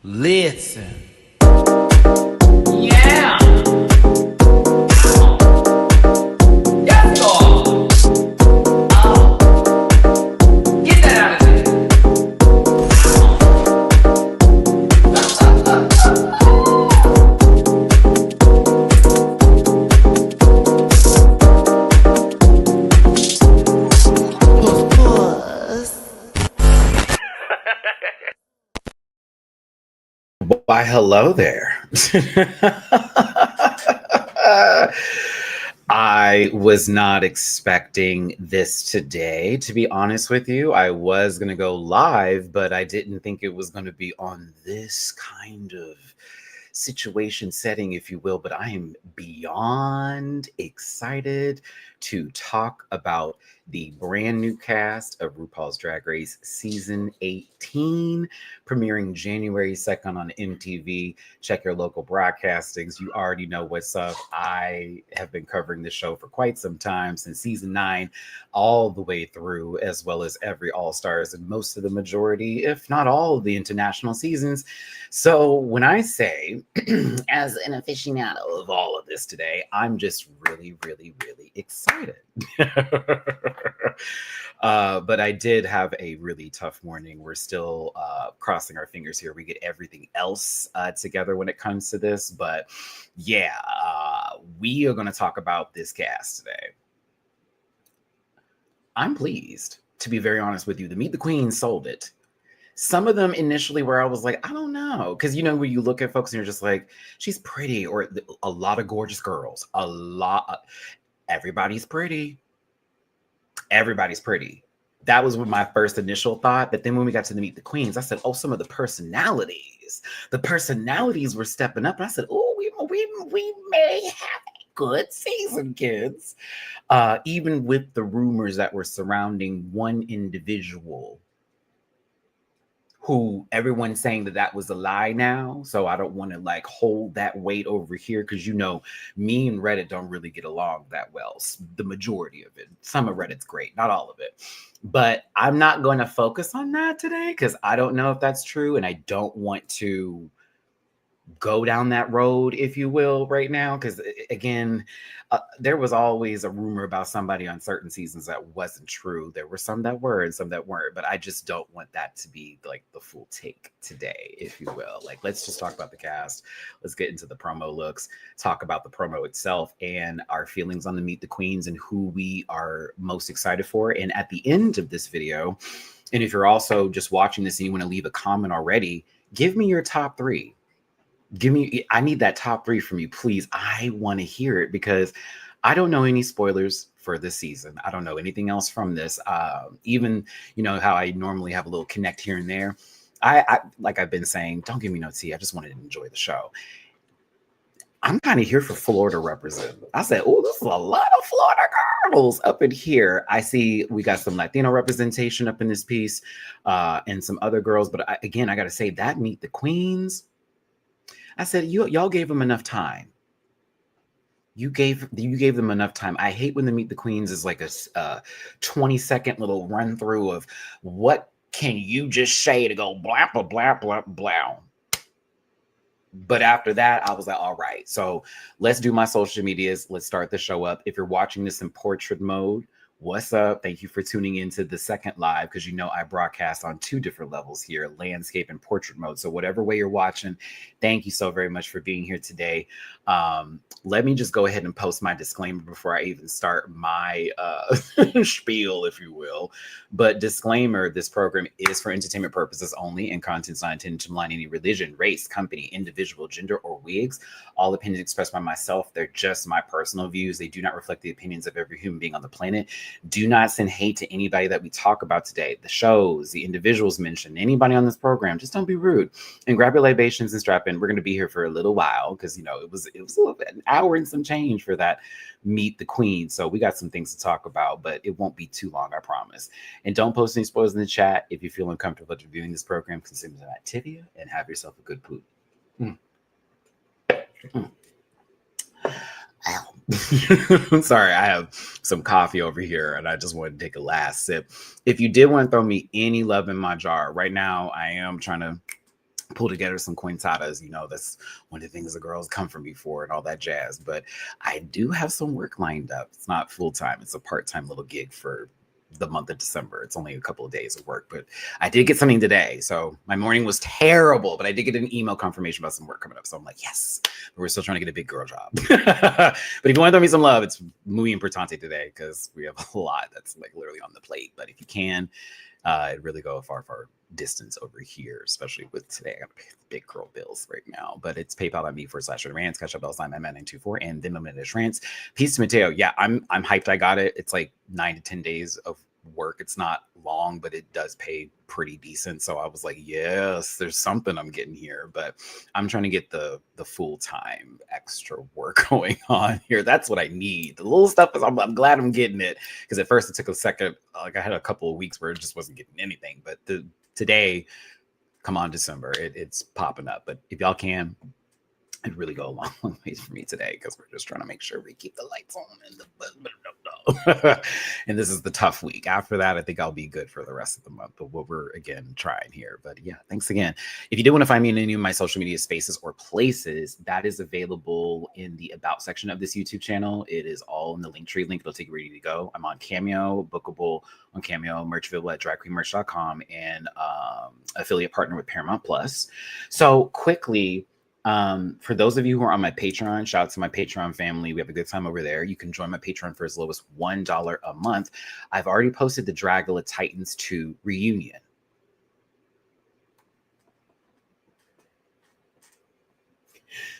Listen. Yeah. Yes, God. Get that out of there. Why, hello there. I was not expecting this today, to be honest with you. I was going to go live, but I didn't think it was going to be on this kind of situation setting, if you will. But I am beyond excited to talk about the brand new cast of RuPaul's Drag Race Season 18, premiering January 2nd on MTV. Check your local broadcastings. You already know what's up. I have been covering this show for quite some time, since Season 9 all the way through, as well as every All-Stars and most of the majority, if not all of the international seasons. So when I say, as an aficionado of all of this today, I'm just really, really, really excited. But I did have a really tough morning. We're still crossing our fingers here. We get everything else together when it comes to this. But yeah, we are going to talk about this cast today. I'm pleased, to be very honest with you. The Meet the Queen sold it. Some of them initially where I was like, I don't know. Because, you know, when you look at folks and you're just like, she's pretty, or a lot of gorgeous girls, everybody's pretty. Everybody's pretty. That was my first initial thought. But then when we got to Meet the Queens, I said, oh, some of the personalities were stepping up. And I said, oh, we may have a good season, kids. Even with the rumors that were surrounding one individual who everyone's saying that was a lie now. So I don't want to like hold that weight over here, because, you know, me and Reddit don't really get along that well. The majority of it. Some of Reddit's great, not all of it. But I'm not going to focus on that today, because I don't know if that's true. And I don't want to go down that road, if you will, right now. Because again, there was always a rumor about somebody on certain seasons that wasn't true. There were some that were and some that weren't, but I just don't want that to be like the full take today, if you will. Like, let's just talk about the cast. Let's get into the promo looks, talk about the promo itself and our feelings on the Meet the Queens and who we are most excited for. And at the end of this video, and if you're also just watching this and you want to leave a comment already, give me your top three. I need that top three from you, please. I want to hear it, because I don't know any spoilers for this season. I don't know anything else from this. Even, you know, how I normally have a little connect here and there. I like I've been saying, don't give me no tea. I just wanted to enjoy the show. I'm kind of here for Florida represent. I said, oh, this is a lot of Florida girls up in here. I see we got some Latino representation up in this piece, and some other girls. But I got to say, that Meet the Queens, I said, y'all gave them enough time. You gave them enough time. I hate when the Meet the Queens is like a 20-second little run through of what can you just say to go blah, blah, blah, blah, blah. But after that, I was like, all right, so let's do my social medias. Let's start the show up. If you're watching this in portrait mode, what's up? Thank you for tuning into the second live, because you know I broadcast on two different levels here, landscape and portrait mode. So whatever way you're watching, thank you so very much for being here today. Let me just go ahead and post my disclaimer before I even start my spiel, if you will. But disclaimer, this program is for entertainment purposes only, and content's not intended to malign any religion, race, company, individual, gender, or wigs. All opinions expressed by myself, they're just my personal views. They do not reflect the opinions of every human being on the planet. Do not send hate to anybody that we talk about today. The shows, the individuals mentioned, anybody on this program, just don't be rude. And grab your libations and strap in. We're going to be here for a little while, because, you know, it was a little bit, an hour and some change for that Meet the Queen. So we got some things to talk about, but it won't be too long, I promise. And don't post any spoilers in the chat. If you feel uncomfortable after viewing this program, consider that tibia and have yourself a good poop. I'm sorry, I have some coffee over here and I just wanted to take a last sip. If you did want to throw me any love in my jar, right now I am trying to pull together some cointadas. That's one of the things the girls come for me for and all that jazz. But I do have some work lined up. It's not full time. It's a part-time little gig for the month of December. It's only a couple of days of work, but I did get something today. So my morning was terrible, but I did get an email confirmation about some work coming up. So I'm like, yes, but we're still trying to get a big girl job. But if you want to throw me some love, it's muy importante today because we have a lot that's like literally on the plate. But if you can, it really go a far distance over here, especially with today. I got to pay big girl bills right now, but it's PayPal.me/rants, Cash App $924, and then Rants. Peace to Mateo. Yeah, I'm hyped. I got it. It's like 9 to 10 days of work. It's not long, but it does pay pretty decent. So I was like, yes, there's something I'm getting here, but I'm trying to get the full-time extra work going on here. That's what I need. The little stuff is I'm glad I'm getting it, because at first it took a second. Like I had a couple of weeks where it just wasn't getting anything, but today, come on December, it's popping up. But if y'all can, it'd really go a long ways for me today, because we're just trying to make sure we keep the lights on and and this is the tough week. After that, I think I'll be good for the rest of the month. But what we're again trying here. But yeah, thanks again. If you do want to find me in any of my social media spaces or places, that is available in the About section of this YouTube channel. It is all in the Linktree link. It'll take you ready to go. I'm on Cameo, bookable on Cameo, Merchville at dragqueenmerch.com, and affiliate partner with Paramount Plus. So quickly, for those of you who are on my Patreon, shout out to my Patreon family. We have a good time over there. You can join my Patreon for as low as $1 a month. I've already posted the Dragula Titans 2 reunion.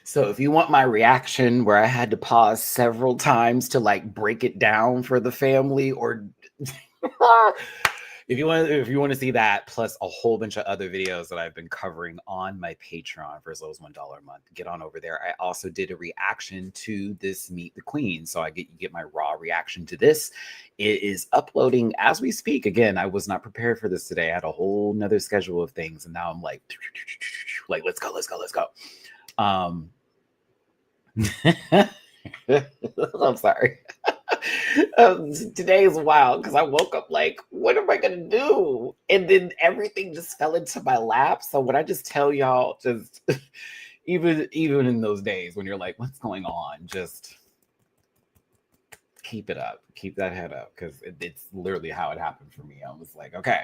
So if you want my reaction where I had to pause several times to like break it down for the family, or if you want to see that, plus a whole bunch of other videos that I've been covering on my Patreon for as low as $1 a month, get on over there. I also did a reaction to this Meet the Queen, so you get my raw reaction to this. It is uploading as we speak. Again, I was not prepared for this today. I had a whole nother schedule of things, and now I'm like let's go. I'm sorry. Today is wild because I woke up like, what am I gonna do? And then everything just fell into my lap. So when I just tell y'all, just even in those days when you're like, what's going on? Just keep it up, keep that head up, because it's literally how it happened for me. I was like, okay.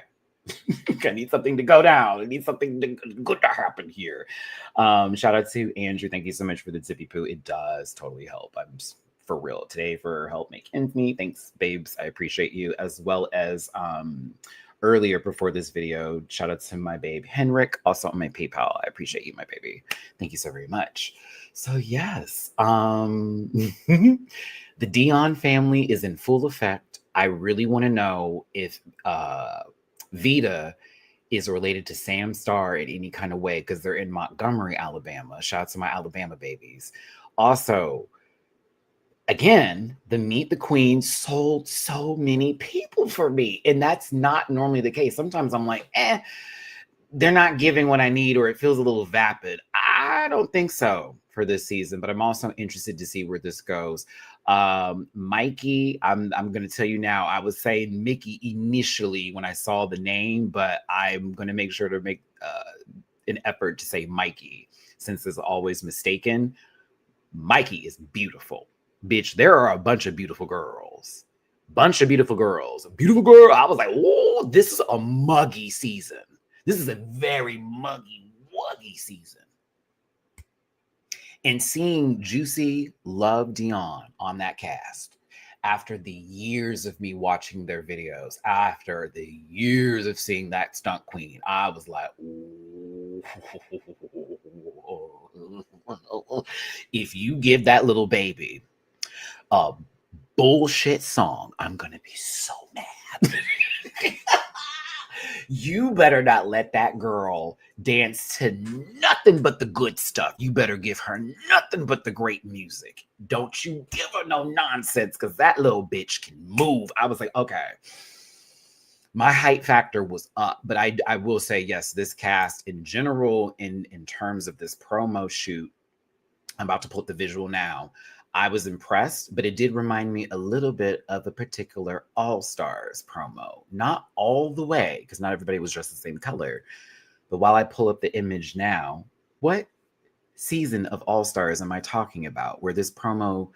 I need something to go down. I need something good to happen here. Shout out to Andrew. Thank you so much for the zippy poo. It does totally help. I'm just for real today for help make ends meet. Thanks, babes. I appreciate you. As well as earlier before this video, shout out to my babe Henrik, also on my PayPal. I appreciate you, my baby. Thank you so very much. So yes, the Dion family is in full effect. I really want to know if Vita is related to Sam Starr in any kind of way, because they're in Montgomery, Alabama. Shout out to my Alabama babies. Also, again, the Meet the Queen sold so many people for me, and that's not normally the case. Sometimes I'm like, they're not giving what I need, or it feels a little vapid. I don't think so for this season, but I'm also interested to see where this goes. Mikey, I'm going to tell you now, I was saying Mickey initially when I saw the name, but I'm going to make sure to make an effort to say Mikey, since it's always mistaken. Mikey is beautiful. Bitch, there are a bunch of beautiful girls. Beautiful girl. I was like, whoa, this is a muggy season. This is a very muggy season. And seeing Juicy love Dion on that cast, after the years of me watching their videos, after the years of seeing that stunt queen, I was like, ooh. If you give that little baby a bullshit song, I'm gonna be so mad. You better not let that girl dance to nothing but the good stuff. You better give her nothing but the great music. Don't you give her no nonsense, because that little bitch can move. I was like, okay. My height factor was up, but I will say, yes, this cast in general, in terms of this promo shoot, I'm about to pull up the visual now. I was impressed, but it did remind me a little bit of a particular All Stars promo. Not all the way, because not everybody was dressed the same color, But while I pull up the image now, what season of All Stars am I talking about? Where this promo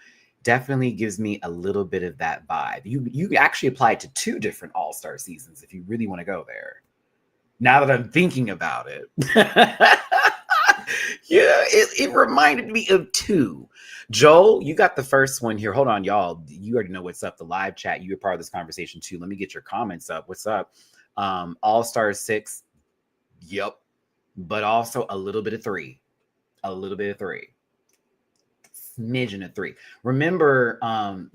definitely gives me a little bit of that vibe. You actually applied to 2 different All Star seasons if you really want to go there. Now that I'm thinking about it. Yeah, it reminded me of 2. Joel, you got the first one here. Hold on, y'all. You already know what's up. The live chat, you're part of this conversation too. Let me get your comments up. What's up? All Star 6. Yep. But also a little bit of 3. A little bit of 3. Smidgen of 3. Remember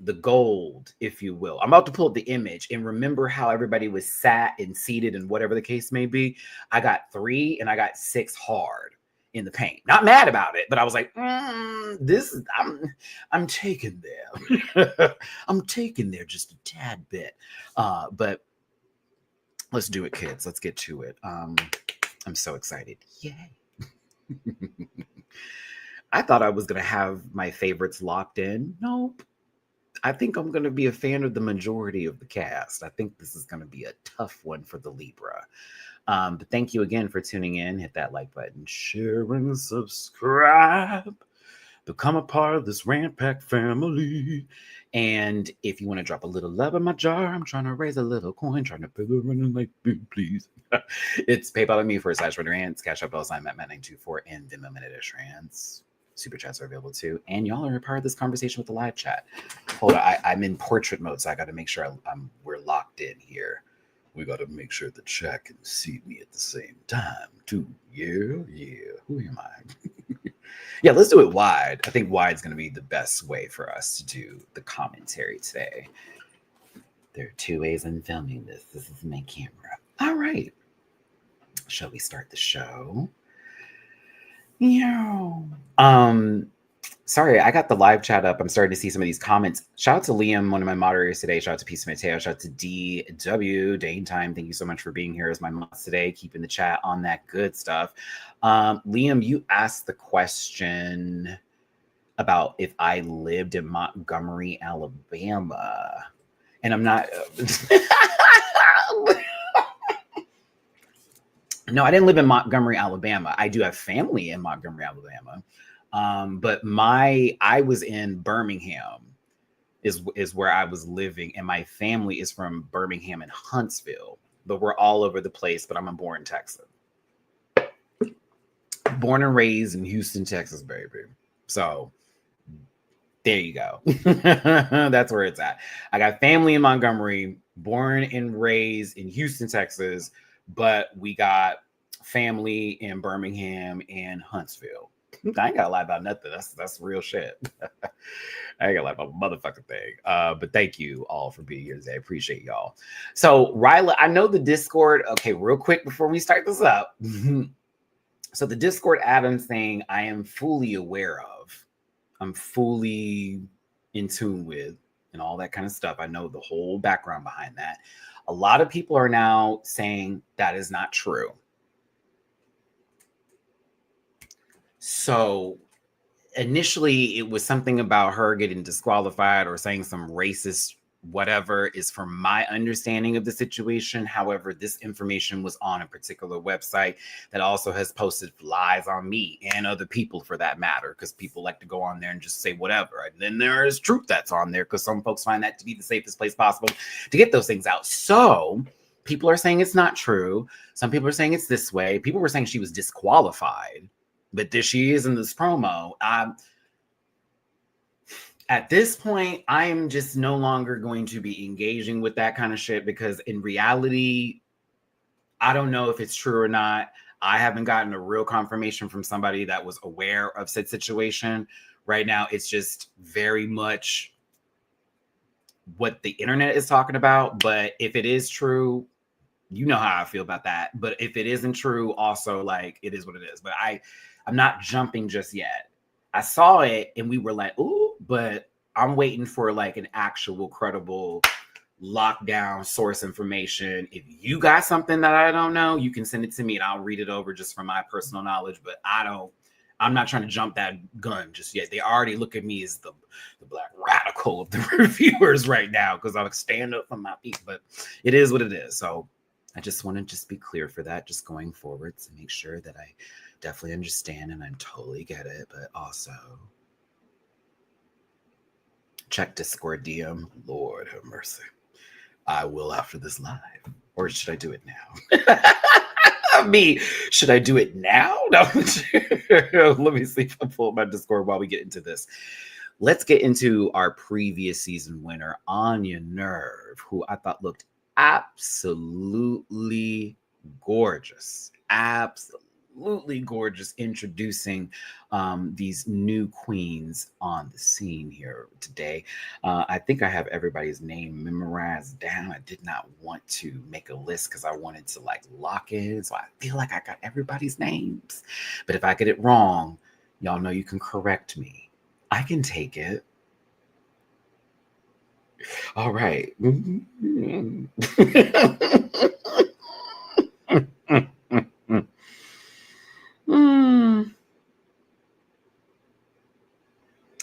the gold, if you will. I'm about to pull up the image and remember how everybody was sat and seated and whatever the case may be. I got 3 and I got 6 hard in the paint. Not mad about it, but I was like, this is I'm taking there. I'm taking there just a tad bit. But let's do it, kids. Let's get to it. I'm so excited. Yay. I thought I was going to have my favorites locked in. Nope. I think I'm going to be a fan of the majority of the cast. I think this is going to be a tough one for the Libra. But thank you again for tuning in. Hit that like button, share and subscribe. Become a part of this Rant Pack family. And if you want to drop a little love in my jar, I'm trying to raise a little coin, trying to pay the running like big, please. It's PayPal and me /Rants, Cash App $, Matt924, and Venmo Rants. Super chats are available too. And y'all are a part of this conversation with the live chat. Hold on, I'm in portrait mode, so I got to make sure we're locked in here. We got to make sure the chat can see me at the same time too. Yeah. Who am I? Yeah, let's do it wide. I think wide's going to be the best way for us to do the commentary today. There are 2 ways I'm filming this. This is my camera. All right. Shall we start the show? Yeah. Sorry, I got the live chat up. I'm starting to see some of these comments. Shout out to Liam, one of my moderators today. Shout out to Peace Mateo. Shout out to DW, Dane Time. Thank you so much for being here as my mods today, keeping the chat on that good stuff. Liam, you asked the question about if I lived in Montgomery, Alabama. And I'm not... No, I didn't live in Montgomery, Alabama. I do have family in Montgomery, Alabama. But I was in Birmingham is where I was living. And my family is from Birmingham and Huntsville, but we're all over the place, but I'm born in Texas. Born and raised in Houston, Texas, baby. So there you go. That's where it's at. I got family in Montgomery, born and raised in Houston, Texas, but we got family in Birmingham and Huntsville. I ain't gotta lie about nothing. That's real shit. I ain't gonna lie about a motherfucking thing. But thank you all for being here today. I appreciate y'all. So Ryla, I know the Discord. Okay, real quick before we start this up. So the Discord Adams thing, I am fully aware of. I'm fully in tune with and all that kind of stuff. I know the whole background behind that. A lot of people are now saying that is not true. So initially it was something about her getting disqualified or saying some racist whatever is from my understanding of the situation. However, this information was on a particular website that also has posted lies on me and other people for that matter, because people like to go on there and just say whatever. And then there is truth that's on there because some folks find that to be the safest place possible to get those things out. So people are saying it's not true. Some people are saying it's this way. People were saying she was disqualified, but there she is in this promo. At this point, I am just no longer going to be engaging with that kind of shit because in reality, I don't know if it's true or not. I haven't gotten a real confirmation from somebody that was aware of said situation. Right now, it's just very much what the internet is talking about. But if it is true, you know how I feel about that. But if it isn't true, also, like, it is what it is. But I'm not jumping just yet. I saw it and we were like, ooh, but I'm waiting for like an actual credible lockdown source information. If you got something that I don't know, you can send it to me and I'll read it over just from my personal knowledge. But I'm not trying to jump that gun just yet. They already look at me as the black radical of the reviewers right now because I'll stand up for my people. But it is what it is. So I just want to just be clear for that, just going forward, to make sure that I definitely understand and I totally get it. But also, check Discord DM. Lord have mercy. I will after this live. Or should I do it now? Me, should I do it now? No. Let me see if I pull up my Discord while we get into this. Let's get into our previous season winner, Anya Nerve, who I thought looked absolutely gorgeous. Absolutely gorgeous, introducing these new queens on the scene here today. I think I have everybody's name memorized down. I did not want to make a list because I wanted to like lock in. So I feel like I got everybody's names. But if I get it wrong, y'all know you can correct me. I can take it. All right.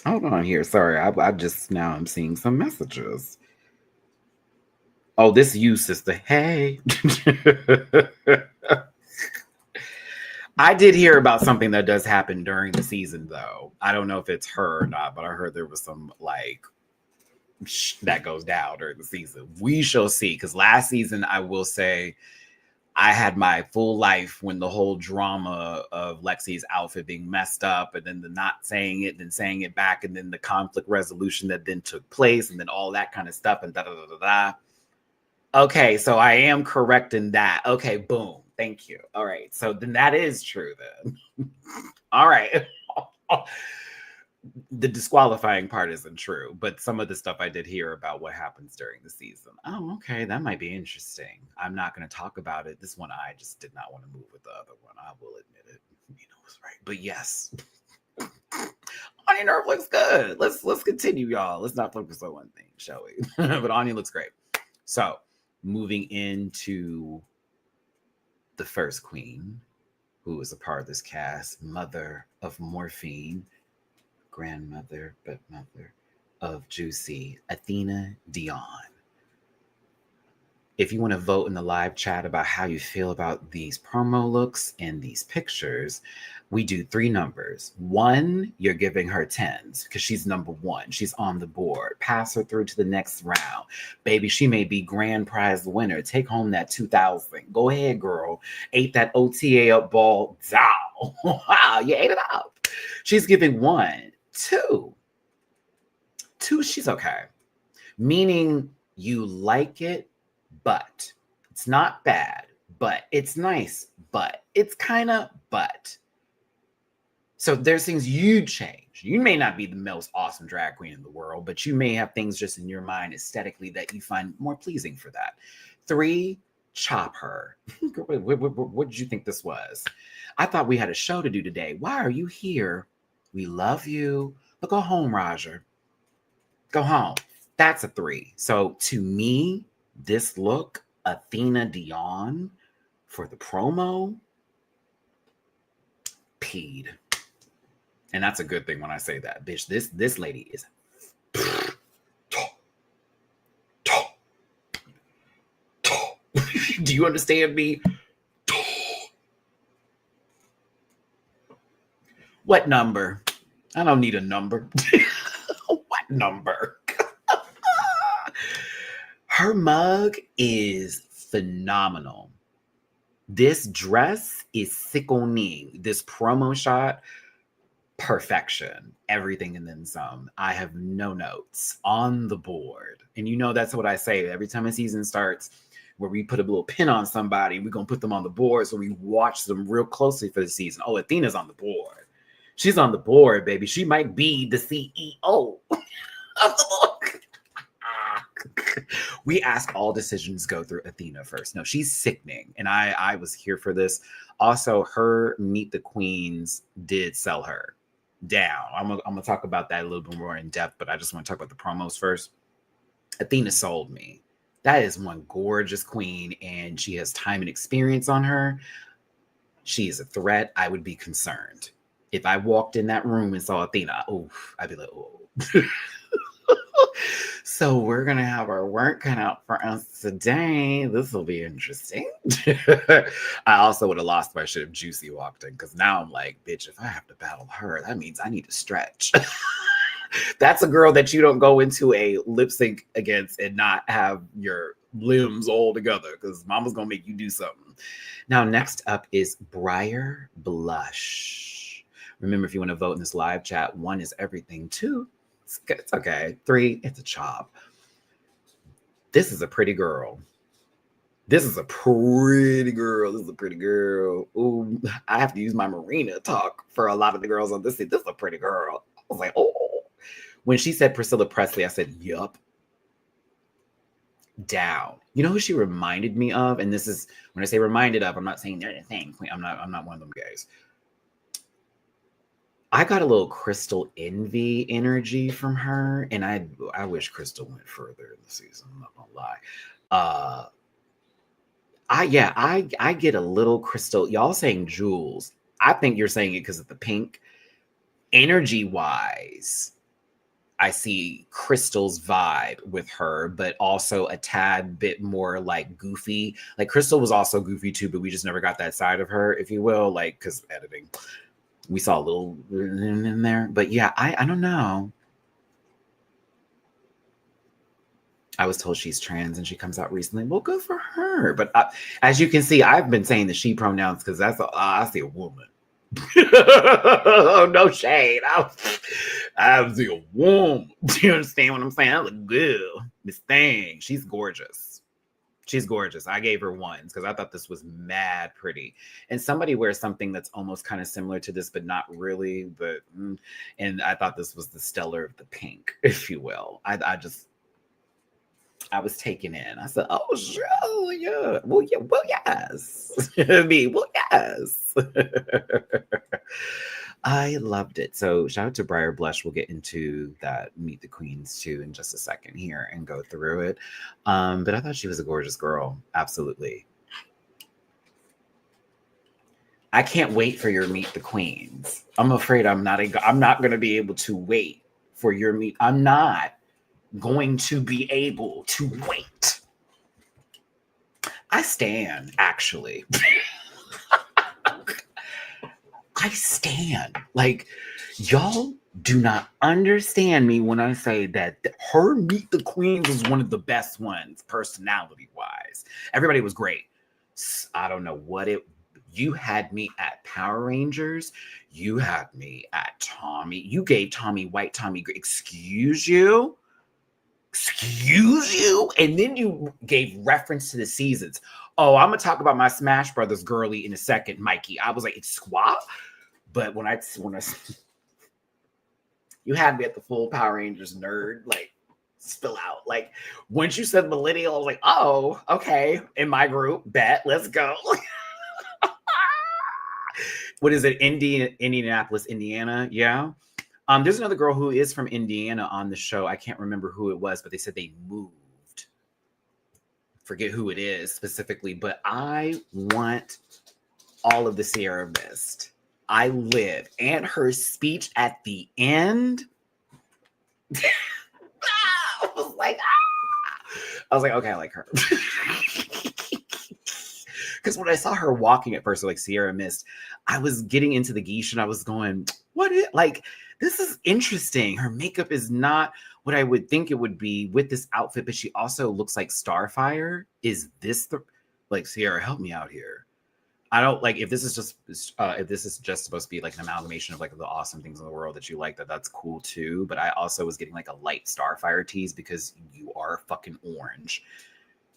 Hold on here. Sorry, I just now I'm seeing some messages. Oh, this you, sister. Hey. I did hear about something that does happen during the season, though. I don't know if it's her or not, but I heard there was some like that goes down during the season. We shall see. Because last season, I will say, I had my full life when the whole drama of Lexi's outfit being messed up and then the not saying it, then saying it back, and then the conflict resolution that then took place, and then all that kind of stuff, and da da da da da. Okay, so I am correct in that. Okay, boom. Thank you. All right. So then that is true then. All right. The disqualifying part isn't true, but some of the stuff I did hear about what happens during the season. Oh, okay. That might be interesting. I'm not going to talk about it. This one, I just did not want to move with the other one. I will admit it. You know what's right. But yes. Anya Nerve looks good. Let's continue, y'all. Let's not focus on one thing, shall we? But Anya looks great. So moving into the first queen, who is a part of this cast, mother of Morphine, grandmother, but mother of Juicy, Athena Dion. If you want to vote in the live chat about how you feel about these promo looks and these pictures, we do 3 numbers. 1, you're giving her 10s because she's number 1. She's on the board. Pass her through to the next round. Baby, she may be grand prize winner. Take home that 2,000. Go ahead, girl. Ate that OTA up ball down. Wow, you ate it up. She's giving 1. 2, she's okay. Meaning you like it, but it's not bad, but it's nice, but it's kind of but. So there's things you change. You may not be the most awesome drag queen in the world, but you may have things just in your mind aesthetically that you find more pleasing for that. 3, chop her. What did you think this was? I thought we had a show to do today. Why are you here? We love you, but go home, Roger. Go home. That's a 3. So to me, this look, Athena Dion, for the promo, peed. And that's a good thing when I say that. Bitch, this lady is do you understand me? What number? I don't need a number. What number? Her mug is phenomenal. This dress is sickening. This promo shot, perfection. Everything and then some. I have no notes on the board. And you know that's what I say every time a season starts, where we put a little pin on somebody, we're going to put them on the board so we watch them real closely for the season. Oh, Athena's on the board. She's on the board, baby. She might be the CEO of the book. We ask all decisions go through Athena first. No, she's sickening. And I was here for this. Also, her Meet the Queens did sell her down. I'm gonna talk about that a little bit more in depth, but I just want to talk about the promos first. Athena sold me. That is one gorgeous queen, and she has time and experience on her. She is a threat. I would be concerned. If I walked in that room and saw Athena, I'd be like, oh. So we're gonna have our work cut out for us today. This will be interesting. I also would have lost my shit if Juicy walked in, because now I'm like, bitch, if I have to battle her, that means I need to stretch. That's a girl that you don't go into a lip sync against and not have your limbs all together, because mama's gonna make you do something. Now, next up is Briar Blush. Remember, if you want to vote in this live chat, 1 is everything, 2, it's okay, 3, it's a chop. This is a pretty girl. This is a pretty girl. This is a pretty girl. Ooh, I have to use my Marina talk for a lot of the girls on this scene. This is a pretty girl. I was like, oh. When she said Priscilla Presley, I said, yup. Down. You know who she reminded me of? And this is, when I say reminded of, I'm not saying they're the same. I'm not one of them guys. I got a little Crystal Envy energy from her, and I wish Crystal went further in the season. I'm not gonna lie. I get a little Crystal. Y'all saying Jules. I think you're saying it because of the pink. Energy wise, I see Crystal's vibe with her, but also a tad bit more like goofy. Like Crystal was also goofy too, but we just never got that side of her, if you will, like, because editing. We saw a little in there. But yeah, I don't know. I was told she's trans and she comes out recently. Well, good for her. But as you can see, I've been saying the she pronouns because I see a woman. No shade. I see a woman. Do you understand what I'm saying? I look good. Miss Thing. She's gorgeous. She's gorgeous. I gave her 1s because I thought this was mad pretty. And somebody wears something that's almost kind of similar to this, but not really. But and I thought this was the stellar of the pink, if you will. I was taken in. I said, "Oh, sure, yeah, well, yes, me, well, yes." I loved it. So shout out to Briar Blush. We'll get into that Meet the Queens too in just a second here and go through it. But I thought she was a gorgeous girl. Absolutely. I can't wait for your Meet the Queens. I'm afraid I'm not going to be able to wait for your meet. I'm not going to be able to wait. I stand, actually. I stand. Like, y'all do not understand me when I say that her Meet the Queens was one of the best ones, personality-wise. Everybody was great. I don't know what you had me at Power Rangers. You had me at Tommy. You gave Tommy White, Tommy Gray. Excuse you? And then you gave reference to the seasons. Oh, I'm gonna talk about my Smash Brothers girly in a second, Mikey. I was like, it's squat. But when I you had me at the full Power Rangers nerd, like, spill out. Like, once you said millennial, I was like, oh, okay. In my group, bet, let's go. What is it? Indianapolis, Indiana. Yeah. There's another girl who is from Indiana on the show. I can't remember who it was, but they said they moved. Forget who it is specifically, but I want all of the Sierra Mist. I live. And her speech at the end. I was like, okay, I like her. Because when I saw her walking at first, like Sierra Mist, I was getting into the geesh and I was going, this is interesting. Her makeup is not what I would think it would be with this outfit, but she also looks like Starfire. Is this Sierra, help me out here. I don't like if this is just supposed to be like an amalgamation of like the awesome things in the world that you like, that's cool too. But I also was getting like a light Starfire tease because you are fucking orange.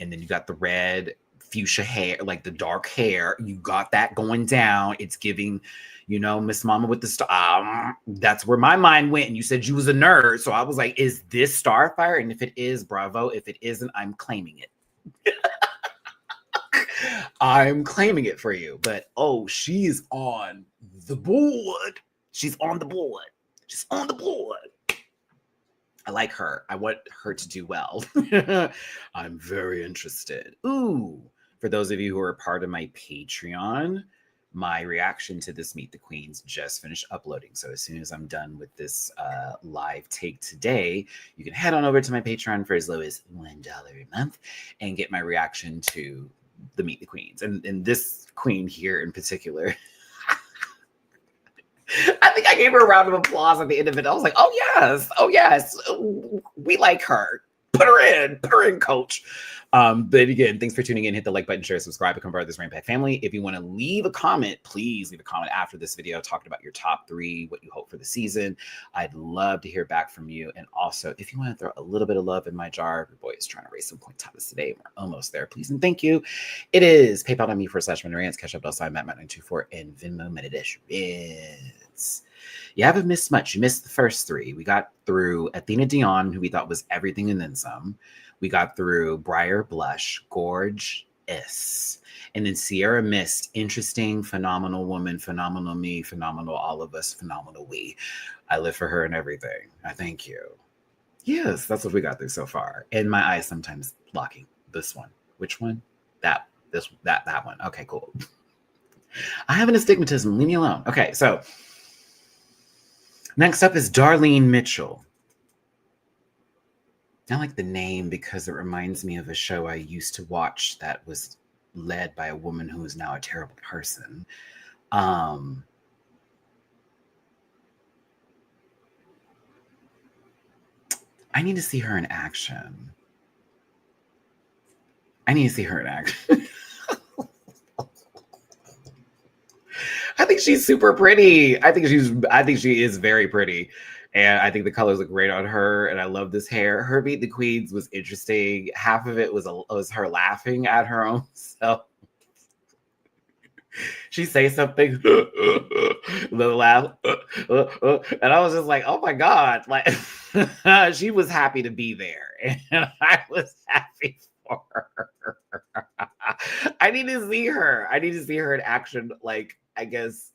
And then you got the red fuchsia hair, like the dark hair. You got that going down. It's giving, Miss Mama with the star. That's where my mind went. And you said you was a nerd. So I was like, is this Starfire? And if it is, bravo. If it isn't, I'm claiming it. I'm claiming it for you. But she's on the board. She's on the board. She's on the board. I like her. I want her to do well. I'm very interested. Ooh, for those of you who are part of my Patreon, my reaction to this Meet the Queens just finished uploading. So as soon as I'm done with this live take today, you can head on over to my Patreon for as low as $1 a month and get my reaction to the Meet the Queens. And this queen here in particular, I think I gave her a round of applause at the end of it. I was like, oh yes, we like her. Put her in, coach. But again, thanks for tuning in. Hit the like button, share, subscribe, become part of this Rant Pack family. If you want to leave a comment, please leave a comment after this video talking about your top 3, what you hope for the season. I'd love to hear back from you. And also, if you want to throw a little bit of love in my jar, your boy is trying to raise some quintanas today. We're almost there. Please and thank you. It is PayPal.me/Matty-Rants, Cash App @Matt924, and Venmo Matty-Rants. You haven't missed much. You missed the first 3. We got through Athena Dion, who we thought was everything and then some. We got through Briar Blush, gorgeous. And then Sierra Mist, interesting, phenomenal woman, phenomenal me, phenomenal all of us, phenomenal we. I live for her and everything. I thank you. Yes, that's what we got through so far. And my eyes sometimes blocking. This one. Which one? That one. Okay, cool. I have an astigmatism. Leave me alone. Okay, so next up is Darlene Mitchell. I like the name because it reminds me of a show I used to watch that was led by a woman who is now a terrible person. I need to see her in action. I think she's super pretty. I think she is very pretty. And I think the colors look great on her. And I love this hair. Her Meet the Queens was interesting. Half of it was her laughing at her own self. She say something, little laugh, and I was just like, oh my God. Like, she was happy to be there. And I was happy for her. I need to see her. In action, like, I guess,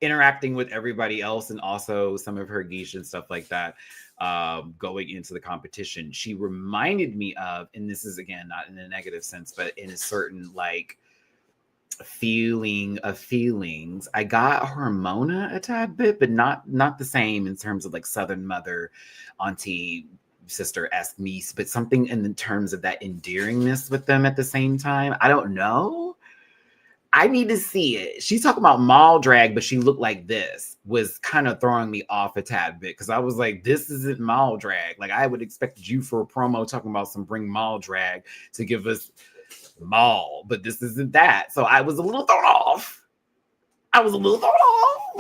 interacting with everybody else and also some of her geesh and stuff like that, going into the competition. She reminded me of, and this is again not in a negative sense, but in a certain like feeling of feelings. I got Hormona a tad bit, but not the same in terms of like Southern mother, auntie, sister-esque niece, but something in the terms of that endearingness with them at the same time. I don't know. I need to see it. She's talking about mall drag, but she looked like this, was kind of throwing me off a tad bit because I was like, this isn't mall drag. Like, I would expect you for a promo talking about some bring mall drag to give us mall, but this isn't that. So I was a little thrown off. But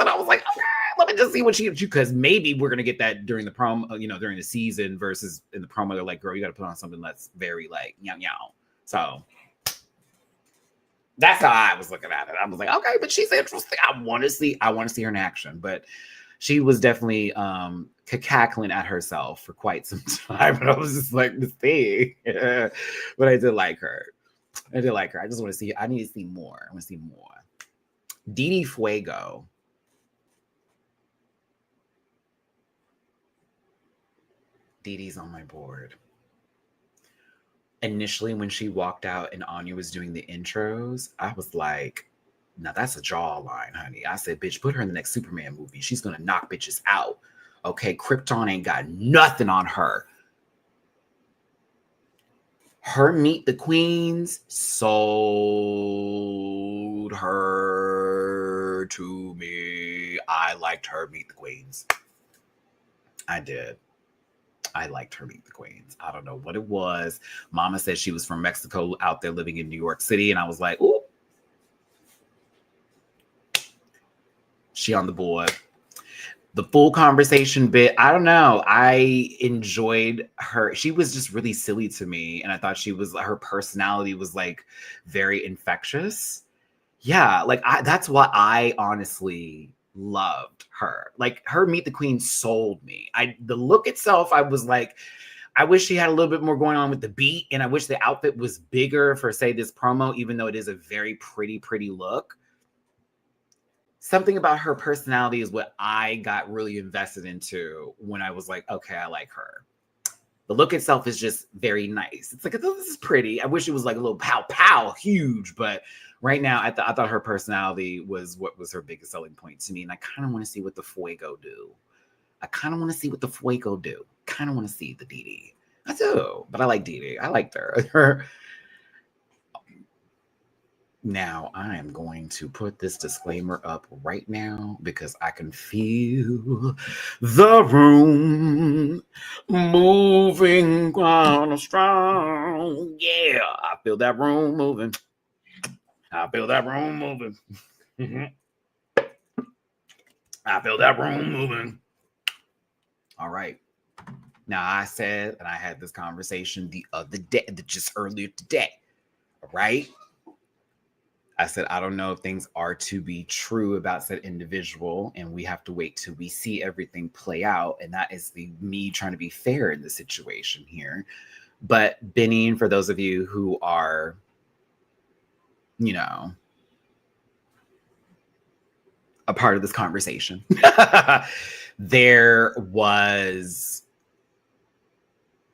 I was like, okay, let me just see what she, because maybe we're going to get that during the promo, during the season versus in the promo. They're like, girl, you got to put on something that's very like, meow, meow. So that's how I was looking at it. I was like, okay, but she's interesting. I want to see her in action. But she was definitely cackling at herself for quite some time. And I was just like, this thing. But I did like her. I just want to see. I need to see more. I want to see more. Didi Fuego. Didi's on my board. Initially, when she walked out and Anya was doing the intros, I was like, now that's a jawline, honey. I said, bitch, put her in the next Superman movie. She's going to knock bitches out. Okay, Krypton ain't got nothing on her. Her Meet the Queens sold her to me. I liked her Meet the Queens. I did. I liked her Meet the Queens. I don't know what it was. Mama said she was from Mexico out there living in New York City. And I was like, ooh. She on the board. The full conversation bit, I don't know. I enjoyed her. She was just really silly to me. And I thought her personality was like very infectious. Yeah, like that's why I honestly loved her. Like her Meet the Queen sold me. The look itself, I was like, I wish she had a little bit more going on with the beat. And I wish the outfit was bigger for, say, this promo, even though it is a very pretty, pretty look. Something about her personality is what I got really invested into when I was like, okay, I like her. The look itself is just very nice. It's like, oh, this is pretty. I wish it was like a little pow, pow, huge, but right now, I thought her personality was what was her biggest selling point to me. And I kind of want to see what the Fuego do. Kind of want to see the Dee. I do, but I like Dee. I liked her. Now, I am going to put this disclaimer up right now because I can feel the room moving on strong. Yeah, I feel that room moving. I feel that room moving. I feel that room moving. All right. Now, I said, and I had this conversation the other day, just earlier today. All right. I said, I don't know if things are to be true about said individual, and we have to wait till we see everything play out. And that is me trying to be fair in the situation here. But Benny, for those of you who are, you know, a part of this conversation, there was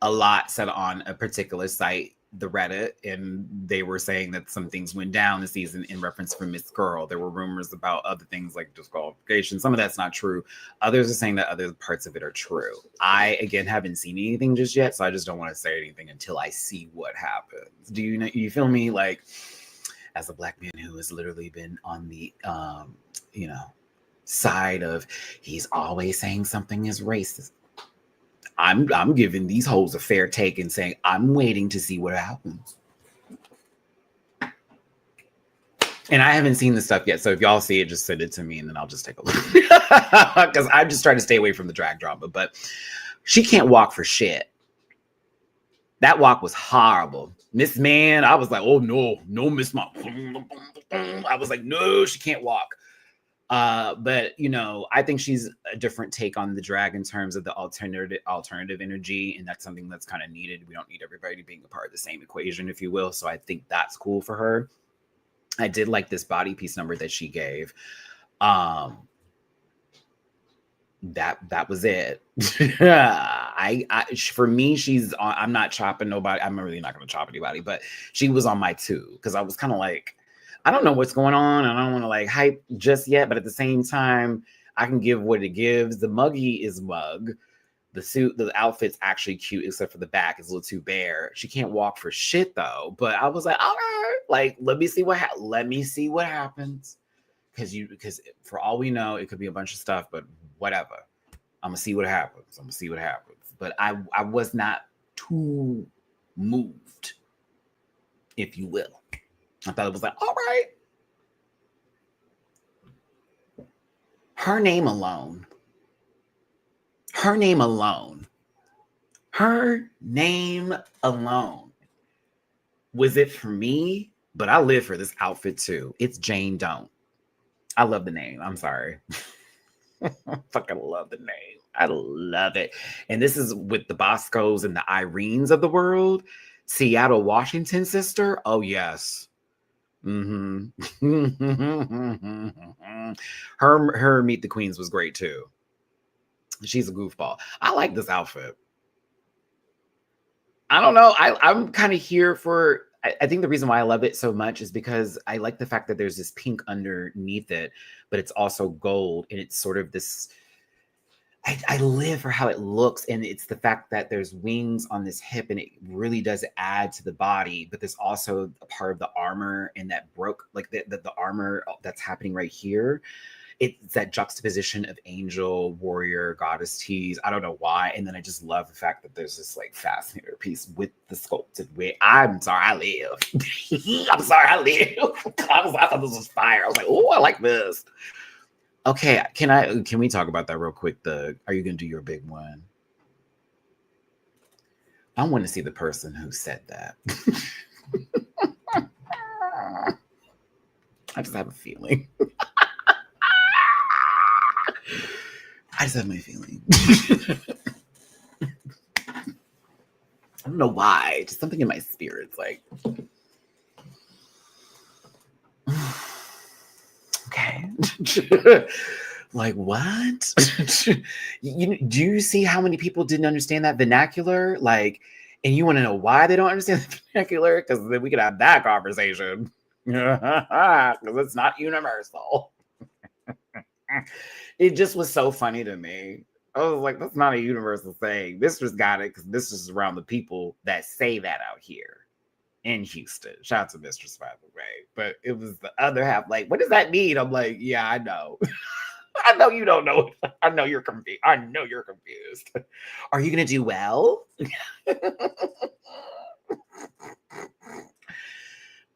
a lot said on a particular site, the Reddit, and they were saying that some things went down this season in reference for Miss Girl. There were rumors about other things like disqualification. Some of that's not true. Others are saying that other parts of it are true. I, again, haven't seen anything just yet, so I just don't want to say anything until I see what happens. Do you know? You feel me? Like, as a Black man who has literally been on the, side of he's always saying something is racist. I'm giving these hoes a fair take and saying I'm waiting to see what happens. And I haven't seen the stuff yet, so if y'all see it, just send it to me and then I'll just take a look. Because I'm just trying to stay away from the drag drama. But she can't walk for shit. That walk was horrible. Miss Man, I was like, oh no, Miss Mom. I was like, no, she can't walk. But I think she's a different take on the drag in terms of the alternative energy, and that's something that's kind of needed. We don't need everybody being a part of the same equation, if you will. So I think that's cool for her. I did like this body piece number that she gave. That was it. For me, she's on. I'm not chopping nobody. I'm really not going to chop anybody, but she was on my 2 because I was kind of like, I don't know what's going on. I don't want to like hype just yet, but at the same time, I can give what it gives. The muggy is mug. The suit, the outfit's actually cute, except for the back. It's a little too bare. She can't walk for shit though. But I was like, all right, like let me see what happens. Because for all we know, it could be a bunch of stuff, but whatever. I'm gonna see what happens. But I was not too moved, if you will. I thought it was like, all right. Her name alone. Was it for me? But I live for this outfit too. It's Jane Don't. I love the name. I'm sorry. Fucking love the name. I love it. And this is with the Boscos and the Irenes of the world. Seattle, Washington sister. Oh, yes. Mm-hmm. Her Meet the Queens was great too. She's a goofball. I like this outfit. I don't know. I'm kind of here for. I think the reason why I love it so much is because I like the fact that there's this pink underneath it, but it's also gold, and it's sort of this. I live for how it looks, and it's the fact that there's wings on this hip, and it really does add to the body. But there's also a part of the armor, and that broke like the armor that's happening right here. It's that juxtaposition of angel, warrior, goddess tees. I don't know why. And then I just love the fact that there's this like fascinator piece with the sculpted wig. I'm sorry, I live. I'm sorry, I live. I thought this was fire. I was like, oh, I like this. Okay, can we talk about that real quick? Are you gonna do your big one? I want to see the person who said that. I just have a feeling. I just have my feeling. I don't know why. Just something in my spirit. It's like, okay. Like, what? Do you see how many people didn't understand that vernacular? Like, and you want to know why they don't understand the vernacular? Because then we could have that conversation. Because it's not universal. It just was so funny to me. I was like, that's not a universal thing. This just got it because this is around the people that say that out here in Houston. Shout out to Mistress, by the way. But it was the other half, like, what does that mean? I'm like, yeah, I know. I know you don't know. I know you're confused. I know you're confused. Are you gonna do well?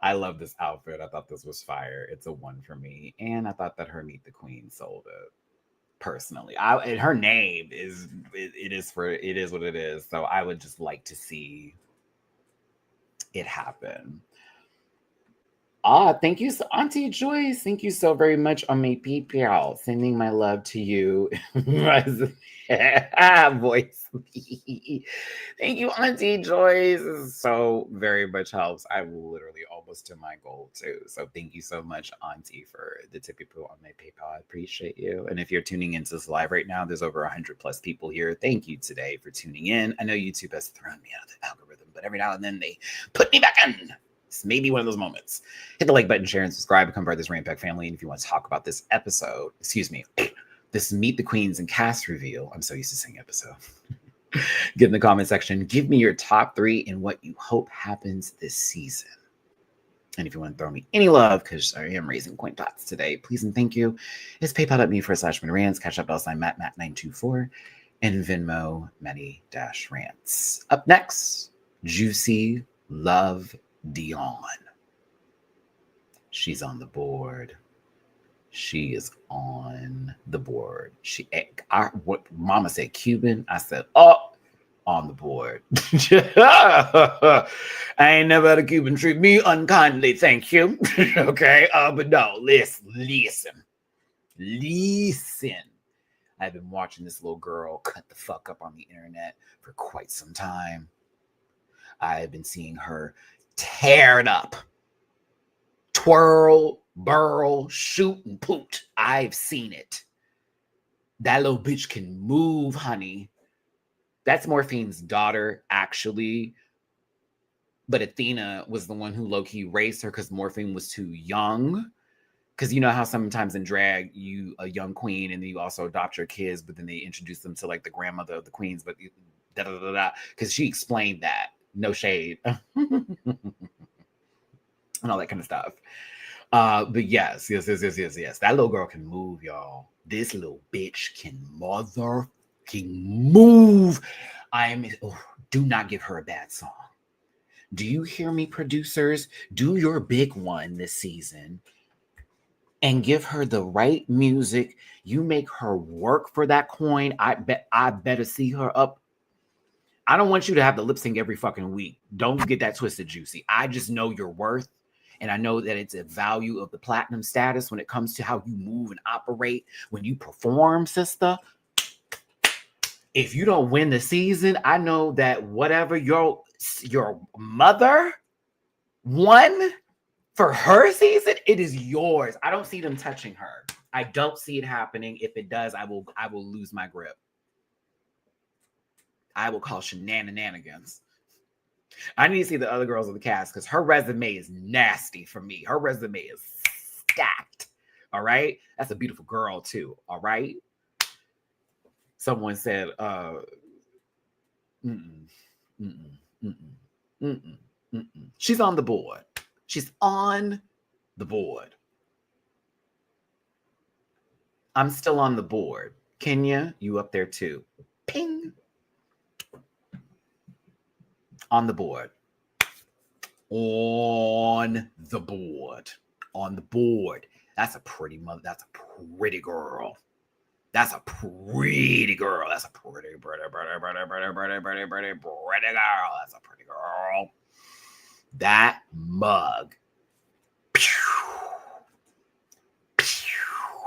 I love this outfit. I thought this was fire. It's a 1 for me. And I thought that her Meet the Queen sold it. Personally, and her name is it is what it is. So I would just like to see it happen. Thank you, Auntie Joyce. Thank you so very much on my PayPal. Sending my love to you. Voice. Thank you, Auntie Joyce. This so very much helps. I literally almost to my goal too. So thank you so much, Auntie, for the tip you put on my PayPal. I appreciate you. And if you're tuning into this live right now, there's over 100+ people here. Thank you today for tuning in. I know YouTube has thrown me out of the algorithm, but every now and then they put me back in. It's maybe one of those moments. Hit the like button, share, and subscribe. Become part of this Rant Pack family. And if you want to talk about this episode, this Meet the Queens and cast reveal, I'm so used to saying episode. Get in the comment section. Give me your top 3 and what you hope happens this season. And if you want to throw me any love, because I am raising coin tots today, please and thank you. It's paypal.me/Matty-Rants, Cash App @Matt924, and Venmo Matty-Rants. Up next, Juicy Love Dion. She's on the board. She is on the board. What Mama said, Cuban. I said, on the board. I ain't never had a Cuban treat me unkindly, thank you. Okay, but no, listen. I've been watching this little girl cut the fuck up on the internet for quite some time. I've been seeing her tear it up. Twirl, burl, shoot, and poot. I've seen it. That little bitch can move, honey. That's Morphine's daughter, actually. But Athena was the one who low-key raised her because Morphine was too young. Because you know how sometimes in drag, you a young queen, and then you also adopt your kids, but then they introduce them to like the grandmother of the queens, but because she explained that. No shade. And all that kind of stuff. But yes. That little girl can move, y'all. This little bitch can motherfucking move. Do not give her a bad song. Do you hear me, producers? Do your big one this season and give her the right music. You make her work for that coin. I better see her up. I don't want you to have to lip sync every fucking week. Don't get that twisted, Juicy. I just know your worth. And I know that it's a value of the platinum status when it comes to how you move and operate when you perform, sister. If you don't win the season, I know that whatever your mother won for her season, it is yours. I don't see them touching her. I don't see it happening. If it does, I will lose my grip. I will call shenanigans. I need to see the other girls on the cast because her resume is nasty for me. Her resume is stacked. All right. That's a beautiful girl too. All right. Someone said, she's on the board. She's on the board. I'm still on the board. Kenya, you up there too. Ping. On the board. On the board. On the board. That's a pretty mother. That's a pretty girl. That's a pretty girl. That's a pretty girl. That's a pretty girl. That mug.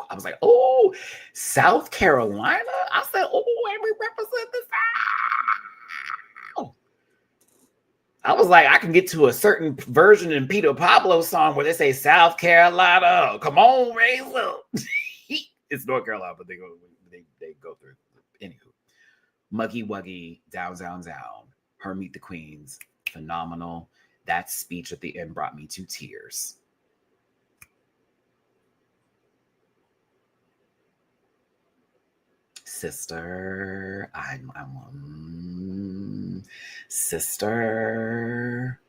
I was like, oh, South Carolina? I said, oh, and we represent the South. I was like, I can get to a certain version in Peter Pablo's song where they say South Carolina. Come on, raise up. It's North Carolina, but they go through. Anywho, Muggy Wuggy, down. Her Meet the Queens, phenomenal. That speech at the end brought me to tears. sister. Sister.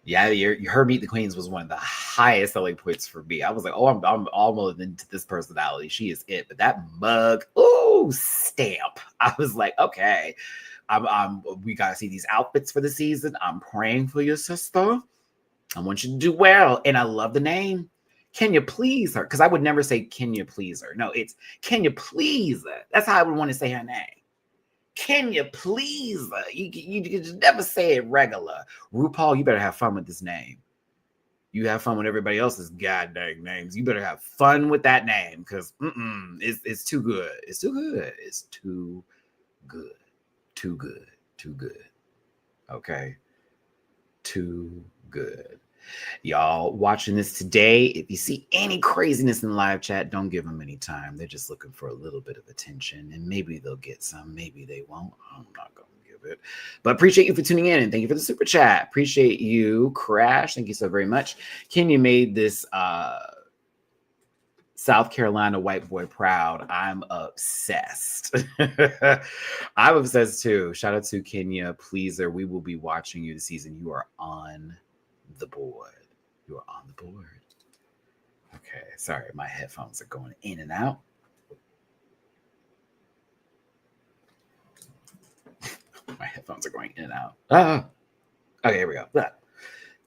Yeah, her Meet the Queens was one of the highest selling points for me. I was like, oh, I'm almost into this personality. She is it. But that mug, ooh, stamp. I was like, okay, we gotta see these outfits for the season. I'm praying for your sister. I want you to do well. And I love the name. Can you please her? Because I would never say, can you please her? No, it's can you please her? That's how I would want to say her name. Can you please her? You just never say it regular. RuPaul, you better have fun with this name. You have fun with everybody else's goddamn names. You better have fun with that name because it's too good. It's too good. It's too good. Too good. Too good. Okay. Too good. Y'all watching this today, if you see any craziness in the live chat, don't give them any time. They're just looking for a little bit of attention, and maybe they'll get some, maybe they won't. I'm not going to give it. But appreciate you for tuning in, and thank you for the super chat. Appreciate you, Crash. Thank you so very much. Kenya made this South Carolina white boy proud. I'm obsessed. I'm obsessed too. Shout out to Kenya Pleaser. We will be watching you this season. You are on the board. You are on the board. Okay, sorry, my headphones are going in and out. My headphones are going in and out. Okay, here we go.